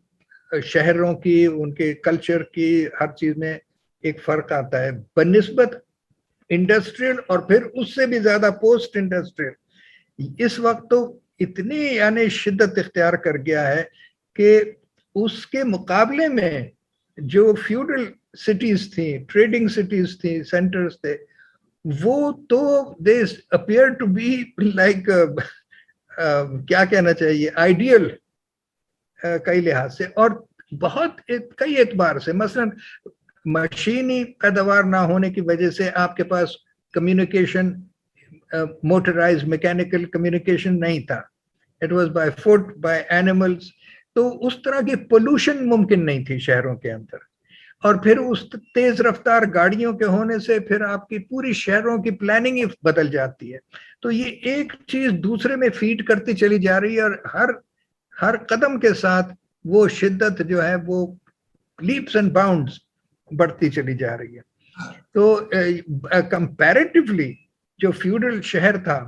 شہروں کی ان کے کلچر کی ہر چیز میں ایک فرق آتا ہے بنسبت انڈسٹریل اور پھر اس سے بھی زیادہ پوسٹ انڈسٹریل. اس وقت تو اتنی یعنی شدت اختیار کر گیا ہے کہ اس کے مقابلے میں جو فیوڈل سٹیز تھیں, ٹریڈنگ سٹیز تھیں, سینٹرز تھے, وہ تو they appear to be like کیا کہنا چاہیے آئیڈیل کئی لحاظ سے اور بہت کئی اعتبار سے. مثلا مشینی پیداوار نہ ہونے کی وجہ سے آپ کے پاس کمیونیکیشن موٹرائز میکینیکل کمیونیکیشن نہیں تھا. It was by foot by animals. تو اس طرح کی پولوشن ممکن نہیں تھی شہروں کے اندر اور پھر اس تیز رفتار گاڑیوں کے ہونے سے پھر آپ کی پوری شہروں کی پلاننگ ہی بدل جاتی ہے. تو یہ ایک چیز دوسرے میں فیڈ کرتی چلی جا رہی ہے اور ہر قدم کے ساتھ وہ شدت جو ہے وہ لیپس اینڈ باؤنڈز بڑھتی چلی جا رہی ہے. تو کمپیریٹیولی جو فیوڈل شہر تھا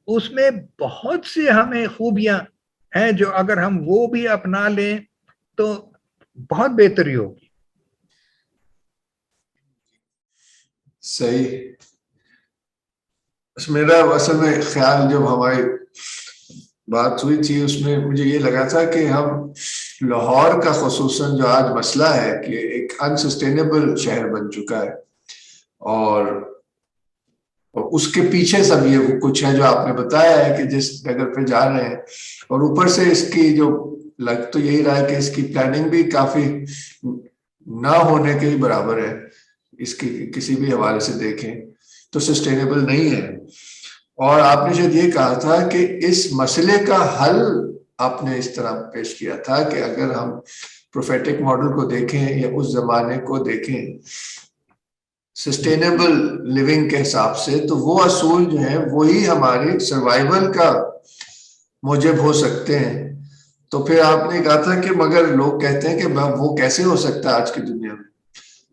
اس میں بہت سی ہمیں خوبیاں ہیں جو اگر ہم وہ بھی اپنا لیں تو بہت بہتری ہوگی. صحیح. میرا اصل میں خیال جب ہماری بات ہوئی تھی اس میں مجھے یہ لگا تھا کہ ہم لاہور کا خصوصاً جو آج مسئلہ ہے کہ ایک انسسٹینیبل شہر بن چکا ہے اور اس کے پیچھے سب یہ کچھ ہے جو آپ نے بتایا ہے کہ جس جگہ پہ جا رہے ہیں اور اوپر سے اس کی جو لگ تو یہی رہا ہے کہ اس کی پلاننگ بھی کافی نہ ہونے کے ہی برابر ہے. اس کی کسی بھی حوالے سے دیکھیں تو سسٹینیبل نہیں ہے. اور آپ نے شاید یہ کہا تھا کہ اس مسئلے کا حل آپ نے اس طرح پیش کیا تھا کہ اگر ہم پروفیٹک ماڈل کو دیکھیں یا اس زمانے کو دیکھیں سسٹینیبل لیونگ کے حساب سے تو وہ اصول جو ہیں وہی ہماری سروائیول کا موجب ہو سکتے ہیں. تو پھر آپ نے کہا تھا کہ مگر لوگ کہتے ہیں کہ وہ کیسے ہو سکتا ہے آج کی دنیا میں.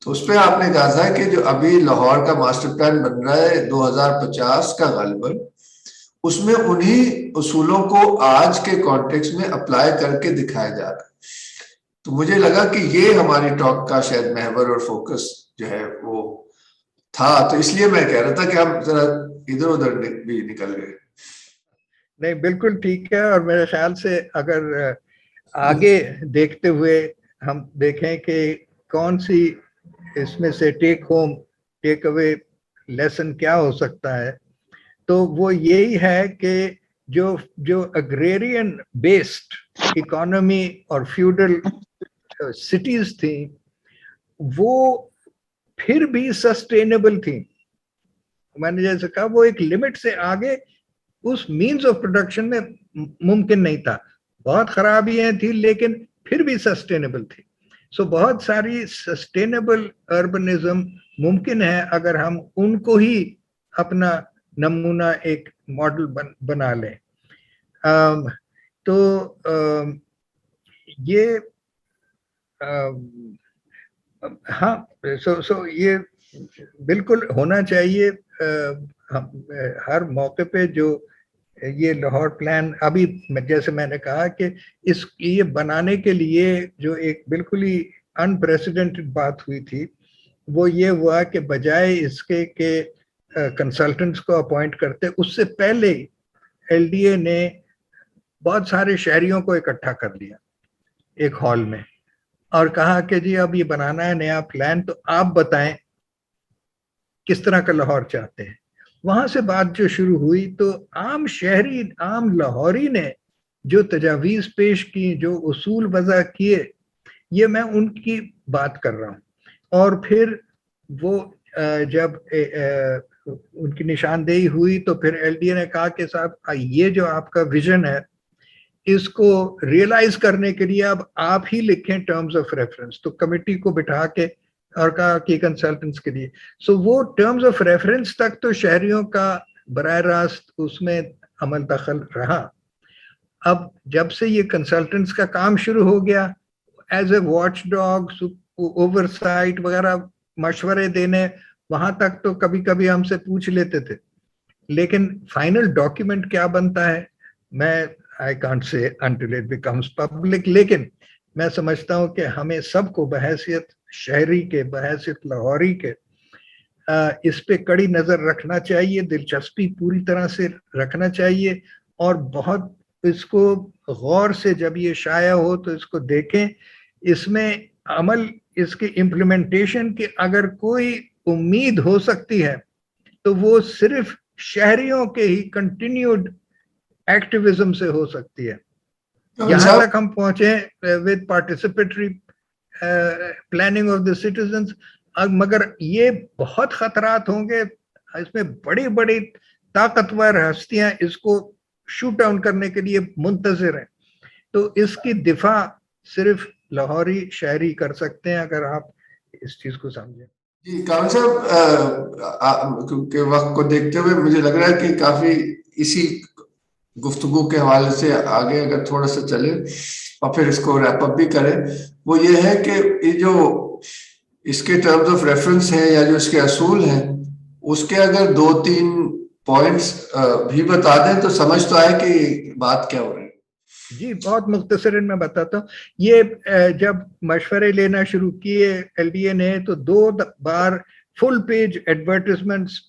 تو اس پہ آپ نے کہا تھا کہ جو ابھی لاہور کا ماسٹر پلان بن رہا ہے 2050 کا غالباً اس میں انہی اصولوں کو آج کے کانٹیکس میں اپلائی کر کے دکھایا جا رہا ہے. تو مجھے لگا کہ یہ ہماری ٹاک کا شاید محور اور فوکس جو ہے وہ تھا. تو اس لیے میں کہہ رہا تھا کہ ہم ذرا ادھر ادھر بھی نکل گئے. نہیں بالکل ٹھیک ہے. اور میرے خیال سے اگر آگے دیکھتے ہوئے ہم دیکھیں کہ کون سی اس میں سے ٹیک اوے لیسن کیا ہو سکتا ہے تو وہ یہی ہے کہ جو اگریرین بیسڈ اکانومی اور فیوڈل سٹیز تھیں وہ پھر بھی سسٹینیبل تھیں. میں نے جیسے کہا وہ ایک لمٹ سے آگے اس مینز آف پروڈکشن میں ممکن نہیں تھا. بہت خرابیاں تھیں لیکن پھر بھی سسٹینیبل تھی. سو بہت ساری سسٹینیبل اربنزم ممکن ہے اگر ہم ان کو ہی اپنا نمونہ ایک ماڈل بنا لیں. تو یہ ہاں سو یہ بالکل ہونا چاہیے. ہر موقع پہ جو یہ لاہور پلان ابھی جیسے میں نے کہا کہ یہ بنانے کے لیے جو ایک بالکل ہی انپریسیڈنٹڈ بات ہوئی تھی وہ یہ ہوا کہ بجائے اس کے کہ کنسلٹنٹس کو اپوائنٹ کرتے اس سے پہلے ایل ڈی اے نے بہت سارے شہریوں کو اکٹھا کر لیا ایک ہال میں اور کہا کہ جی اب یہ بنانا ہے نیا پلان تو آپ بتائیں کس طرح کا لاہور چاہتے ہیں. وہاں سے بات جو شروع ہوئی تو عام شہری عام لاہوری نے جو تجاویز پیش کی, جو اصول وضع کیے, یہ میں ان کی بات کر رہا ہوں. اور پھر وہ جب ان کی نشاندہی ہوئی تو پھر ایل ڈی اے نے کہا کہ صاحب یہ جو آپ کا ویژن ہے اس کو ریئلائز کرنے کے لیے اب آپ ہی لکھیں ٹرمز آف ریفرنس. تو کمیٹی کو بٹھا کے اور کہا کہ کنسلٹنٹس کے لیے, سو وہ ٹرمز آف ریفرنس تک تو شہریوں کا براہ راست اس میں عمل دخل رہا. اب جب سے یہ کنسلٹنٹس کا کام شروع ہو گیا, as a watchdog, oversight وغیرہ, مشورے دینے, وہاں تک تو کبھی کبھی ہم سے پوچھ لیتے تھے, لیکن فائنل ڈاکیومنٹ کیا بنتا ہے میں I can't say until it becomes public. لیکن میں سمجھتا ہوں کہ ہمیں سب کو بحیثیت شہری کے, بحیثیت لاہوری کے, اس پہ کڑی نظر رکھنا چاہیے, دلچسپی پوری طرح سے رکھنا چاہیے, اور بہت اس کو غور سے جب یہ شائع ہو تو اس کو دیکھیں. اس میں عمل, اس کی امپلیمنٹیشن کی اگر کوئی امید ہو سکتی ہے تو وہ صرف شہریوں کے ہی کنٹینیوڈ ایکٹیویزم سے ہو سکتی ہے. یہاں تک ہم پہنچے with participatory planning of the citizens, مگر یہ بہت خطرات ہوں گے, اس میں بڑی بڑی طاقتور ہستیاں اس کو شوٹ ڈاؤن کرنے کے لیے منتظر ہیں. تو اس کی دفاع صرف لاہوری شہری کر سکتے ہیں اگر آپ اس چیز کو سمجھیں. جی کامل صاحب, کیونکہ وقت کو دیکھتے ہوئے مجھے لگ رہا ہے کہ کافی اسی گفتگو کے حوالے سے آگے اگر تھوڑا سا چلے اور پھر اس کو ریپ اپ بھی کریں, وہ یہ ہے کہ یہ جو اس کے ٹرمز آف ریفرنس ہیں یا جو اس کے اصول ہیں, اس کے اگر 2-3 پوائنٹس بھی بتا دیں تو سمجھ تو آئے کہ بات کیا ہو رہی ہے. جی بہت مختصراً میں بتاتا ہوں. یہ جب مشورے لینا شروع کیے ایل ڈی اے نے تو 2 بار فل پیج ایڈورٹیزمنٹس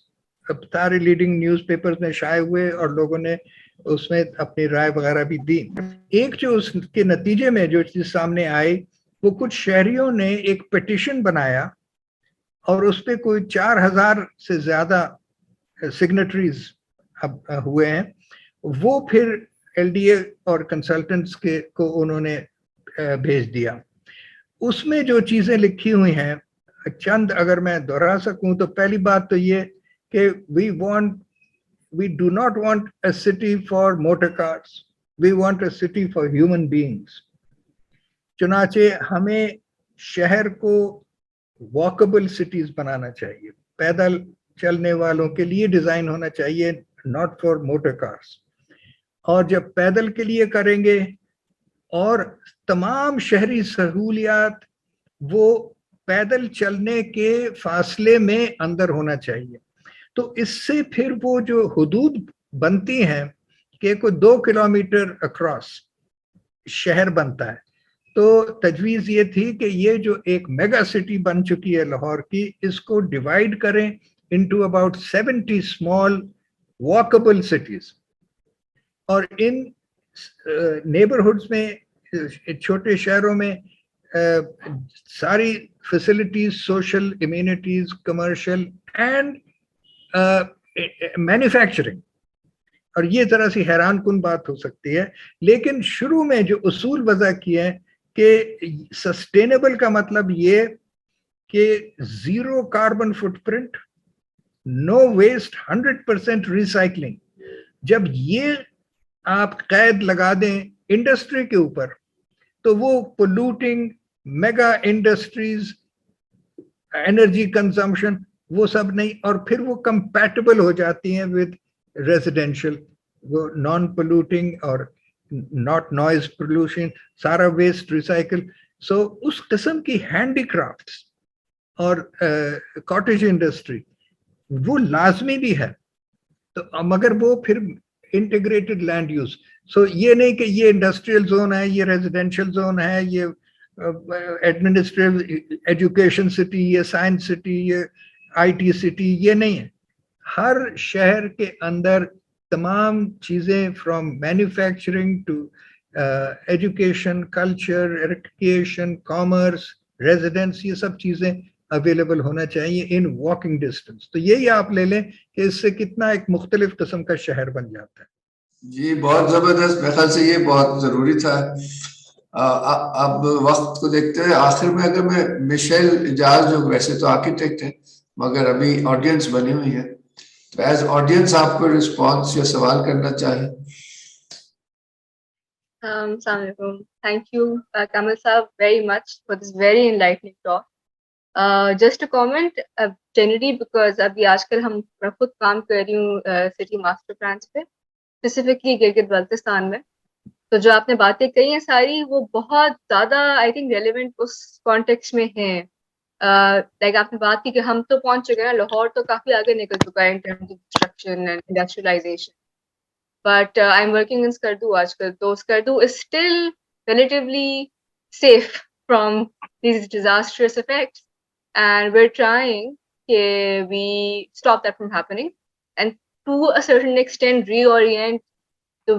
سارے لیڈنگ نیوز پیپرز میں شائع ہوئے اور لوگوں نے اس میں اپنی رائے وغیرہ بھی دی. ایک جو اس کے نتیجے میں جو چیز سامنے آئی, وہ کچھ شہریوں نے ایک پیٹیشن بنایا اور اس پہ کوئی 4000 سے زیادہ سگنیٹریز ہوئے ہیں. وہ پھر ایل ڈی اے اور کنسلٹنٹس کو انہوں نے بھیج دیا. اس میں جو چیزیں لکھی ہوئی ہیں چند اگر میں دہرا سکوں تو پہلی بات تو یہ کہ we do not want a city for motor cars, we want a city for human beings. چنانچہ ہمیں شہر کو واکبل سٹیز بنانا چاہیے, پیدل چلنے والوں کے لیے ڈیزائن ہونا چاہیے, not for motor cars. اور جب پیدل کے لیے کریں گے اور تمام شہری سہولیات وہ پیدل چلنے کے فاصلے میں اندر ہونا چاہیے. تو اس سے پھر وہ جو حدود بنتی ہیں کہ کوئی 2 کلومیٹر اکراس شہر بنتا ہے, تو تجویز یہ تھی کہ یہ جو ایک میگا سٹی بن چکی ہے لاہور کی, اس کو ڈیوائیڈ کریں into about 70 small walkable cities. اور ان نیبرہڈز میں, چھوٹے شہروں میں ساری facilities, social amenities, commercial and manufacturing, اور یہ ذرا سی حیران کن بات ہو سکتی ہے, لیکن شروع میں جو اصول وضع کیے ہیں کہ سسٹینیبل کا مطلب یہ کہ 0 کاربن فٹ پرنٹ, نو ویسٹ, 100% ریسائکلنگ. جب یہ آپ قید لگا دیں انڈسٹری کے اوپر تو وہ پولوٹنگ میگا انڈسٹریز, انرجی کنزمپشن, وہ سب نہیں, اور پھر وہ کمپیٹیبل ہو جاتی ہیں ود ریزیڈینشل, وہ نان پولوٹنگ اور ناٹ نوائز پولوشن, سارا ویسٹ ریسائکل. سو اس قسم کی ہینڈی کرافٹس اور کاٹیج انڈسٹری وہ لازمی بھی ہے, تو مگر وہ پھر انٹیگریٹڈ لینڈ یوز. سو یہ نہیں کہ یہ انڈسٹریل زون ہے, یہ ریزیڈینشل زون ہے, یہ ایڈمنسٹریٹو ایجوکیشن سٹی, یہ سائنس سٹی, یہ آئی ٹی سٹی, یہ نہیں ہے. ہر شہر کے اندر تمام چیزیں from manufacturing to education, culture, education, commerce, residence, یہ سب چیزیں اویلیبل ہونا چاہیے ان واکنگ ڈسٹینس. تو یہی آپ لے لیں کہ اس سے کتنا ایک مختلف قسم کا شہر بن جاتا ہے. جی بہت زبردست، میرے خیال سے یہ بہت ضروری تھا. اب وقت کو دیکھتے ہوئے آخر میں اگر میں مشیل اجاز جو ویسے تو آرکیٹیکٹ ہیں مگر ابھی آڈینس بنی ہوئی ہے، تو ایز آڈینس آپ کو رسپانس یا سوال کرنا چاہیں. السلام علیکم. Thank you, Kamal Saab, very much for this very enlightening talk. Just a comment, generally because ابھی آج کل میں خود کام کر رہی ہوں سٹی ماسٹر پلانس پہ، اسپیسیفکلی گلگت بلتستان میں. تو جو آپ نے باتیں کہی ہیں ساری وہ بہت زیادہ آئی تھنک ریلیونٹ اس کانٹیکسٹ میں ہیں. لائک آپ نے بات کی کہ ہم تو پہنچ چکے ہیں، لاہور تو کافی آگے نکل چکا ہے in terms of construction and industrialisation. But I'm working in Skardu aajkal. So Skardu is still relatively safe from these disastrous effects, and we're trying we stop that from happening and to a certain extent reorient the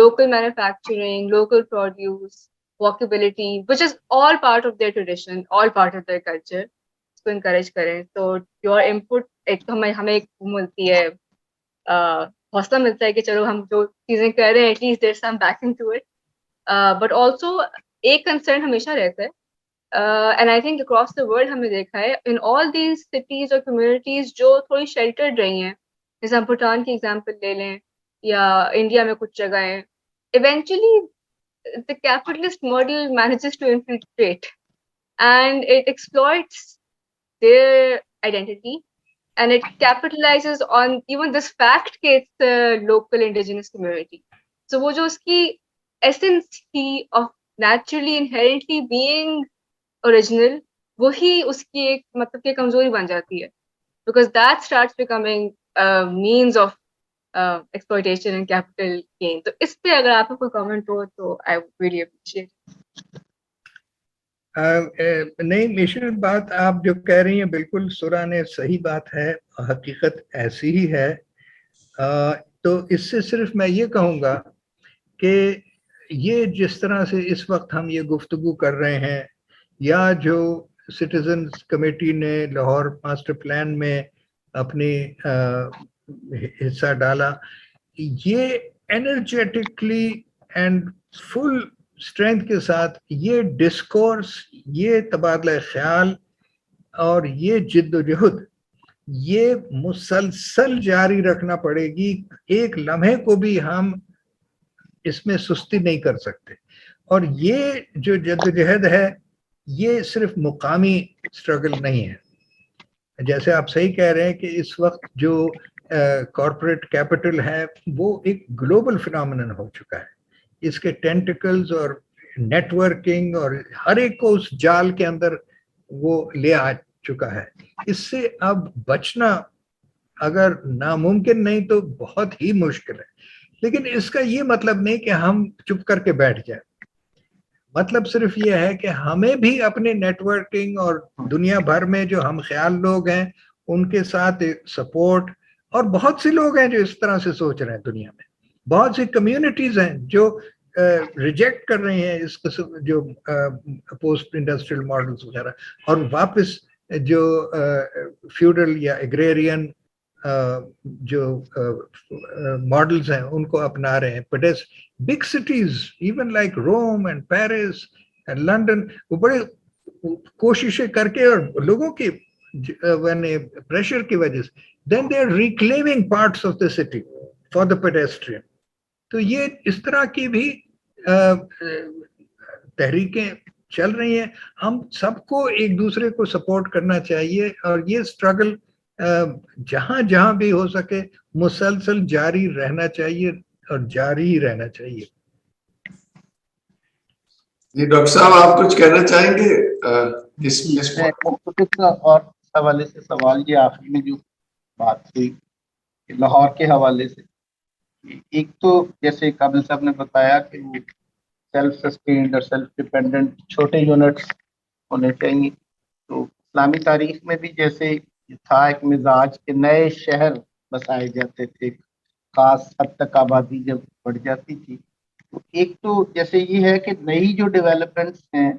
local manufacturing, local produce, walkability, which is all part of their tradition, all part of their culture, کو encourage کریں. تو your input ایک تو ہمیں ایک ملتی ہے حوصلہ ملتا ہے کہ چلو ہم جو چیزیں کر رہے ہیں at least there some backing to it. But also ایک کنسرن ہمیشہ رہتا ہے and I think across the world ہم نے دیکھا ہے ان آل دیز سٹیز اور کمیونٹیز جو تھوڑی شیلٹرڈ رہی ہیں، جیسے ہم بھوٹان کی ایگزامپل لے لیں یا انڈیا میں کچھ جگہیں، eventually the capitalist model manages to infiltrate and it exploits their identity and it capitalizes on even this fact that it's a local indigenous community. So wo jo uski essence thi of naturally inherently being original, wahi uski ek matlab ki kamzori ban jati hai, because that starts becoming a means of exploitation and capital gain. So is pe agar aap ko koi comment ho to I would really appreciate. نہیں Michel, بات آپ جو کہہ رہی ہیں بالکل سران صحیح بات ہے، حقیقت ایسی ہی ہے. تو اس سے صرف میں یہ کہوں گا کہ یہ جس طرح سے اس وقت ہم یہ گفتگو کر رہے ہیں یا جو سٹیزنز کمیٹی نے لاہور ماسٹر پلان میں اپنی حصہ ڈالا، یہ انرجیٹکلی اینڈ فل اسٹرینتھ کے ساتھ یہ ڈسکورس، یہ تبادلہ خیال اور یہ جد و جہد یہ مسلسل جاری رکھنا پڑے گی. ایک لمحے کو بھی ہم اس میں سستی نہیں کر سکتے. اور یہ جو جد و جہد ہے یہ صرف مقامی اسٹرگل نہیں ہے. جیسے آپ صحیح کہہ رہے ہیں کہ اس وقت جو کارپوریٹ کیپٹل ہے وہ ایک گلوبل فنامنن ہو چکا ہے. اس کے ٹینٹیکلز اور نیٹ ورکنگ اور ہر ایک کو اس جال کے اندر وہ لے آ چکا ہے. اس سے اب بچنا اگر ناممکن نہیں تو بہت ہی مشکل ہے. لیکن اس کا یہ مطلب نہیں کہ ہم چپ کر کے بیٹھ جائیں. مطلب صرف یہ ہے کہ ہمیں بھی اپنے نیٹ ورکنگ اور دنیا بھر میں جو ہم خیال لوگ ہیں ان کے ساتھ سپورٹ، اور بہت سے لوگ ہیں جو اس طرح سے سوچ رہے ہیں دنیا میں، بہت سی کمیونٹیز ہیں جو ریجیکٹ کر رہی ہیں اس قسم جو پوسٹ انڈسٹریل ماڈلز وغیرہ، اور واپس جو فیوڈل یا ایگریرین جو ماڈلز ہیں ان کو اپنا رہے ہیں. But as big cities even like room and Paris and London وہ بڑے کوششیں کر کے اور لوگوں کی پریشر کی وجہ سے then they are reclaiming parts of the city for the pedestrian. تو یہ اس طرح کی بھی تحریکیں چل رہی ہیں. ہم سب کو ایک دوسرے کو سپورٹ کرنا چاہیے اور یہ اسٹرگل جہاں جہاں بھی ہو سکے مسلسل جاری رہنا چاہیے اور جاری ہی رہنا چاہیے. جی ڈاکٹر صاحب آپ کچھ کہنا چاہیں گے اور حوالے سے سوال یہ آخر میں جو بات ہوئی لاہور کے حوالے سے، ایک تو جیسے قابل صاحب نے بتایا کہ وہ سیلف سسٹینڈ اور سیلف ڈیپینڈنٹ چھوٹے یونٹس ہونے چاہیے. تو اسلامی تاریخ میں بھی جیسے تھا ایک مزاج کہ نئے شہر بسائے جاتے تھے خاص حد تک آبادی جب بڑھ جاتی تھی. تو ایک تو جیسے یہ ہے کہ نئی جو ڈیولپمنٹس ہیں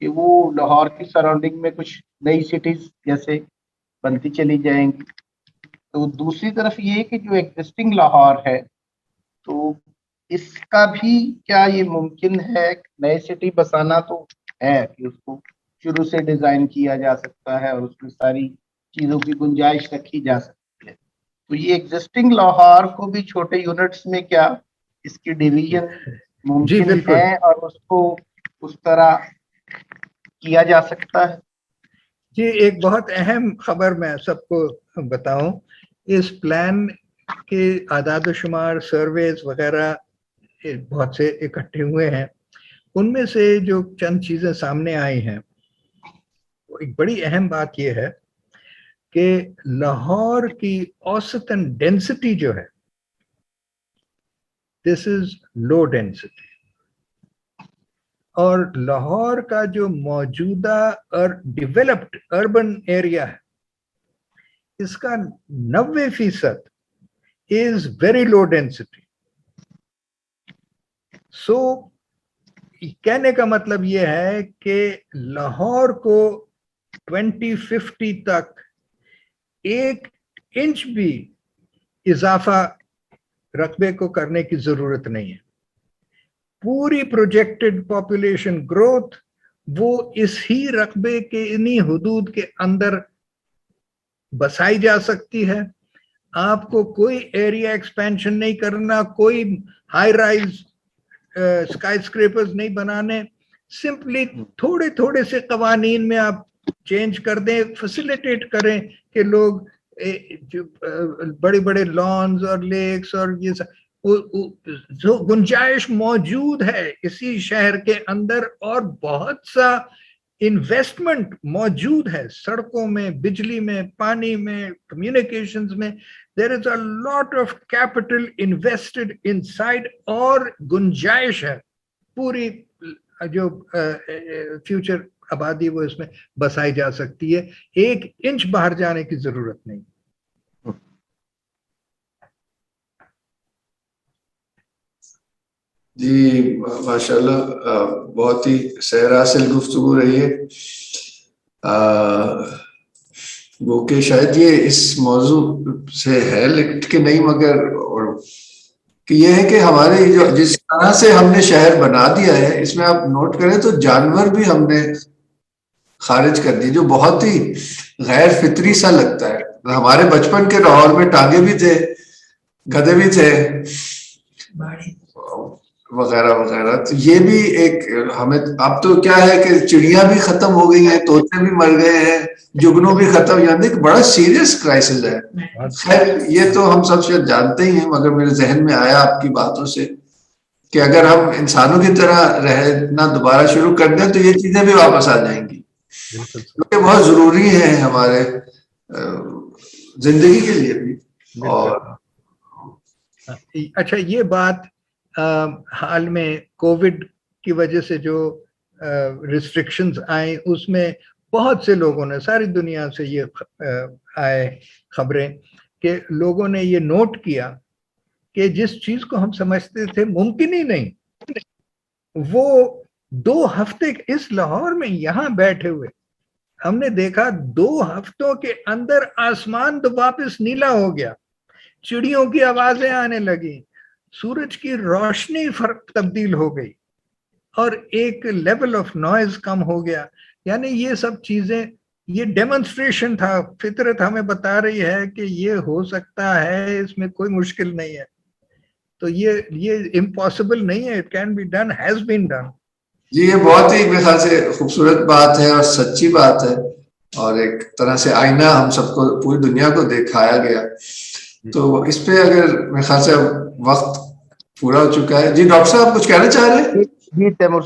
کہ وہ لاہور کی سراؤنڈنگ میں کچھ نئی سٹیز جیسے بنتی چلی جائیں گی. تو دوسری طرف یہ کہ جو ایگزسٹنگ لاہور ہے تو اس کا بھی کیا یہ ممکن ہے؟ نئے سٹی بسانا تو ہے کہ اس کو شروع سے ڈیزائن کیا جا سکتا ہے اور اس میں ساری چیزوں کی گنجائش رکھی جا سکتی ہے، تو یہ ایگزسٹنگ لاہور کو بھی چھوٹے یونٹس میں کیا اس کی ڈویژن ممکن بالکل ہے اور اس کو اس طرح کیا جا سکتا ہے؟ جی، ایک بہت اہم خبر میں سب کو بتاؤں، اس پلان کے اعداد و شمار، سرویز وغیرہ بہت سے اکٹھے ہوئے ہیں، ان میں سے جو چند چیزیں سامنے آئی ہیں، ایک بڑی اہم بات یہ ہے کہ لاہور کی اوسطاً ڈینسٹی جو ہے، دس از لو ڈینسٹی، اور لاہور کا جو موجودہ اور ڈیولپڈ اربن ایریا ہے، اس کا 90% از ویری لو ڈینسٹی. سو کہنے کا مطلب یہ ہے کہ لاہور کو 2050 تک 1 انچ بھی اضافہ رقبے کو کرنے کی ضرورت نہیں ہے. پوری پروجیکٹڈ پاپولیشن گروتھ وہ اس ہی رقبے کے انہی حدود کے اندر بسائی جا سکتی ہے. آپ کو کوئی ایریا ایکسپینشن نہیں کرنا، کوئی ہائی رائز اسکائی اسکریپرز نہیں بنانے، سمپلی تھوڑے تھوڑے سے قوانین میں آپ چینج کر دیں، فیسیلیٹیٹ کریں کہ لوگ بڑے بڑے لانز اور لیکس اور یہ جو گنجائش موجود ہے اسی شہر کے اندر، اور بہت سا انویسٹمنٹ موجود ہے سڑکوں میں، بجلی میں، پانی میں، کمیونیکیشنز میں. there is a lot of capital invested inside، اور گنجائش ہے پوری جو فیوچر آبادی وہ اس میں بسائی جا سکتی ہے. 1 انچ باہر جانے کی ضرورت نہیں. جی ماشاءاللہ، بہت ہی سیر حاصل گفتگو رہی ہے. وہ کہ شاید یہ اس موضوع سے ہے لکھ کے نہیں، مگر اور کہ یہ ہے کہ ہمارے جو جس طرح سے ہم نے شہر بنا دیا ہے، اس میں آپ نوٹ کریں تو جانور بھی ہم نے خارج کر دی، جو بہت ہی غیر فطری سا لگتا ہے. ہمارے بچپن کے لاہور میں ٹانگے بھی تھے، گدھے بھی تھے وغیرہ وغیرہ. تو یہ بھی ایک ہمیں اب تو کیا ہے کہ چڑیاں بھی ختم ہو گئی ہیں، طوطے بھی مر گئے ہیں، جگنو بھی ختم، یعنی کہ بڑا سیریس کرائسس ہے. خیر یہ تو ہم سب شاید جانتے ہی ہیں، مگر میرے ذہن میں آیا آپ کی باتوں سے کہ اگر ہم انسانوں کی طرح رہنا دوبارہ شروع کر دیں تو یہ چیزیں بھی واپس آ جائیں گی، کیونکہ بہت ضروری ہے ہمارے زندگی کے لیے بھی. اور اچھا، یہ بات حال میں کووڈ کی وجہ سے جو ریسٹرکشنز آئیں، اس میں بہت سے لوگوں نے، ساری دنیا سے یہ آئے خبریں کہ لوگوں نے یہ نوٹ کیا کہ جس چیز کو ہم سمجھتے تھے ممکن ہی نہیں، وہ 2 ہفتے اس لاہور میں یہاں بیٹھے ہوئے ہم نے دیکھا 2 ہفتوں کے اندر آسمان تو واپس نیلا ہو گیا، چڑیوں کی آوازیں آنے لگی، سورج کی روشنی تبدیل ہو گئی، اور ایک لیول آف نوائز کم ہو گیا. یعنی یہ سب چیزیں، یہ ڈیمونسٹریشن تھا، فطرت ہمیں بتا رہی ہے کہ یہ ہو سکتا ہے، اس میں کوئی مشکل نہیں ہے. تو یہ امپاسبل نہیں ہے، it can be done, has been done. جی یہ بہت ہی میرے خیال سے خوبصورت بات ہے اور سچی بات ہے، اور ایک طرح سے آئینہ ہم سب کو، پوری دنیا کو دکھایا گیا. تو اس پہ اگر میرے خیال سے وقت پورا ہو چکا ہے. جی ڈاکٹر صاحب کچھ کہنا چاہ رہے ہیں؟ جی تیمور،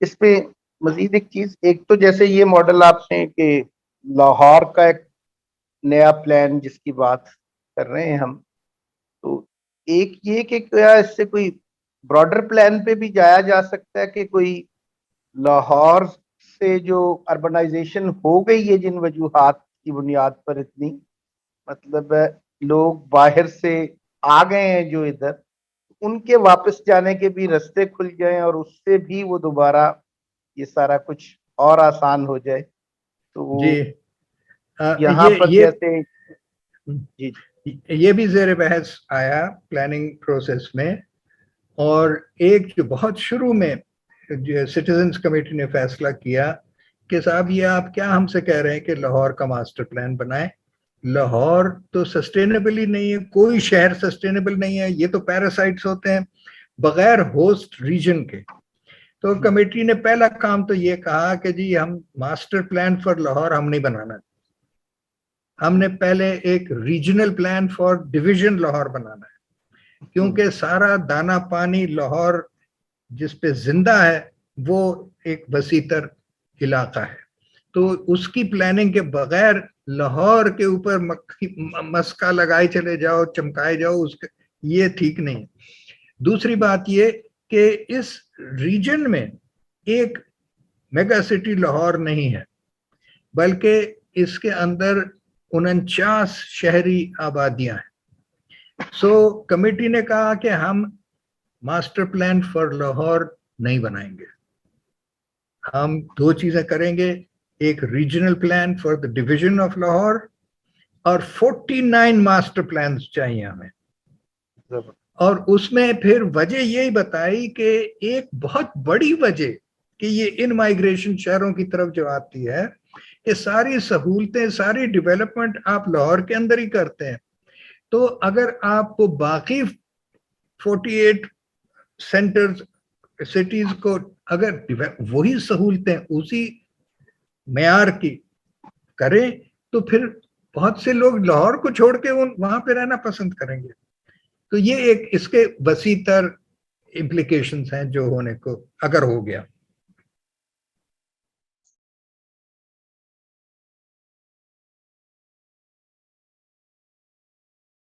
اس پہ مزید ایک چیز، ایک تو جیسے یہ ماڈل آپ نے کہ لاہور کا ایک نیا پلان جس کی بات کر رہے ہیں ہم، تو ایک یہ کہ کیا اس سے کوئی براڈر پلان پہ بھی جایا جا سکتا ہے کہ کوئی لاہور سے جو اربنائزیشن ہو گئی ہے جن وجوہات کی بنیاد پر، اتنی مطلب لوگ باہر سے آ گئے ہیں جو ادھر، ان کے واپس جانے کے بھی رستے کھل جائیں اور اس سے بھی وہ دوبارہ یہ سارا کچھ اور آسان ہو جائے. تو جی یہاں پر جیسے جی یہ بھی زیر بحث آیا پلاننگ پروسیس میں. اور ایک جو بہت شروع میں سٹیزنز کمیٹی نے فیصلہ کیا کہ صاحب یہ آپ کیا ہم سے کہہ رہے ہیں کہ لاہور کا ماسٹر پلان بنائیں. لاہور تو سسٹینیبل ہی نہیں ہے, کوئی شہر سسٹینیبل نہیں ہے, یہ تو پیراسائٹس ہوتے ہیں بغیر ہوسٹ ریجن کے. تو کمیٹی نے پہلا کام تو یہ کہا کہ جی ہم ماسٹر پلان فار لاہور ہم نہیں بنانا, ہم نے پہلے ایک regional plan for division Lahore بنانا ہے, کیونکہ سارا دانا پانی لاہور جس پہ زندہ ہے وہ ایک وسیع تر علاقہ ہے. تو اس کی پلاننگ کے بغیر لاہور کے اوپر مسکا لگائے چلے جاؤ, چمکائے جاؤ, یہ ٹھیک نہیں. دوسری بات یہ کہ اس ریجن میں ایک میگا سٹی لاہور نہیں ہے, بلکہ اس کے اندر 49 شہری آبادیاں ہیں. سو کمیٹی نے کہا کہ ہم ماسٹر پلان فار لاہور نہیں بنائیں گے, ہم دو چیزیں کریں گے, ایک regional plan for the division of Lahore اور 49 ماسٹر پلانز چاہیے ہمیں. اور اس میں پھر وجہ یہی بتائی کہ ایک بہت بڑی وجہ کہ یہ ان مائیگریشن شہروں کی طرف جو آتی ہے کہ ساری سہولتیں, ساری ڈیولپمنٹ آپ لاہور کے اندر ہی کرتے ہیں. تو اگر آپ کو باقی 48 سینٹرز سٹیز کو اگر وہی سہولتیں اسی معیار کی کریں تو پھر بہت سے لوگ لاہور کو چھوڑ کے وہاں پہ رہنا پسند کریں گے. تو یہ ایک اس کے وسیع تر امپلیکیشنز ہیں جو ہونے کو اگر ہو گیا.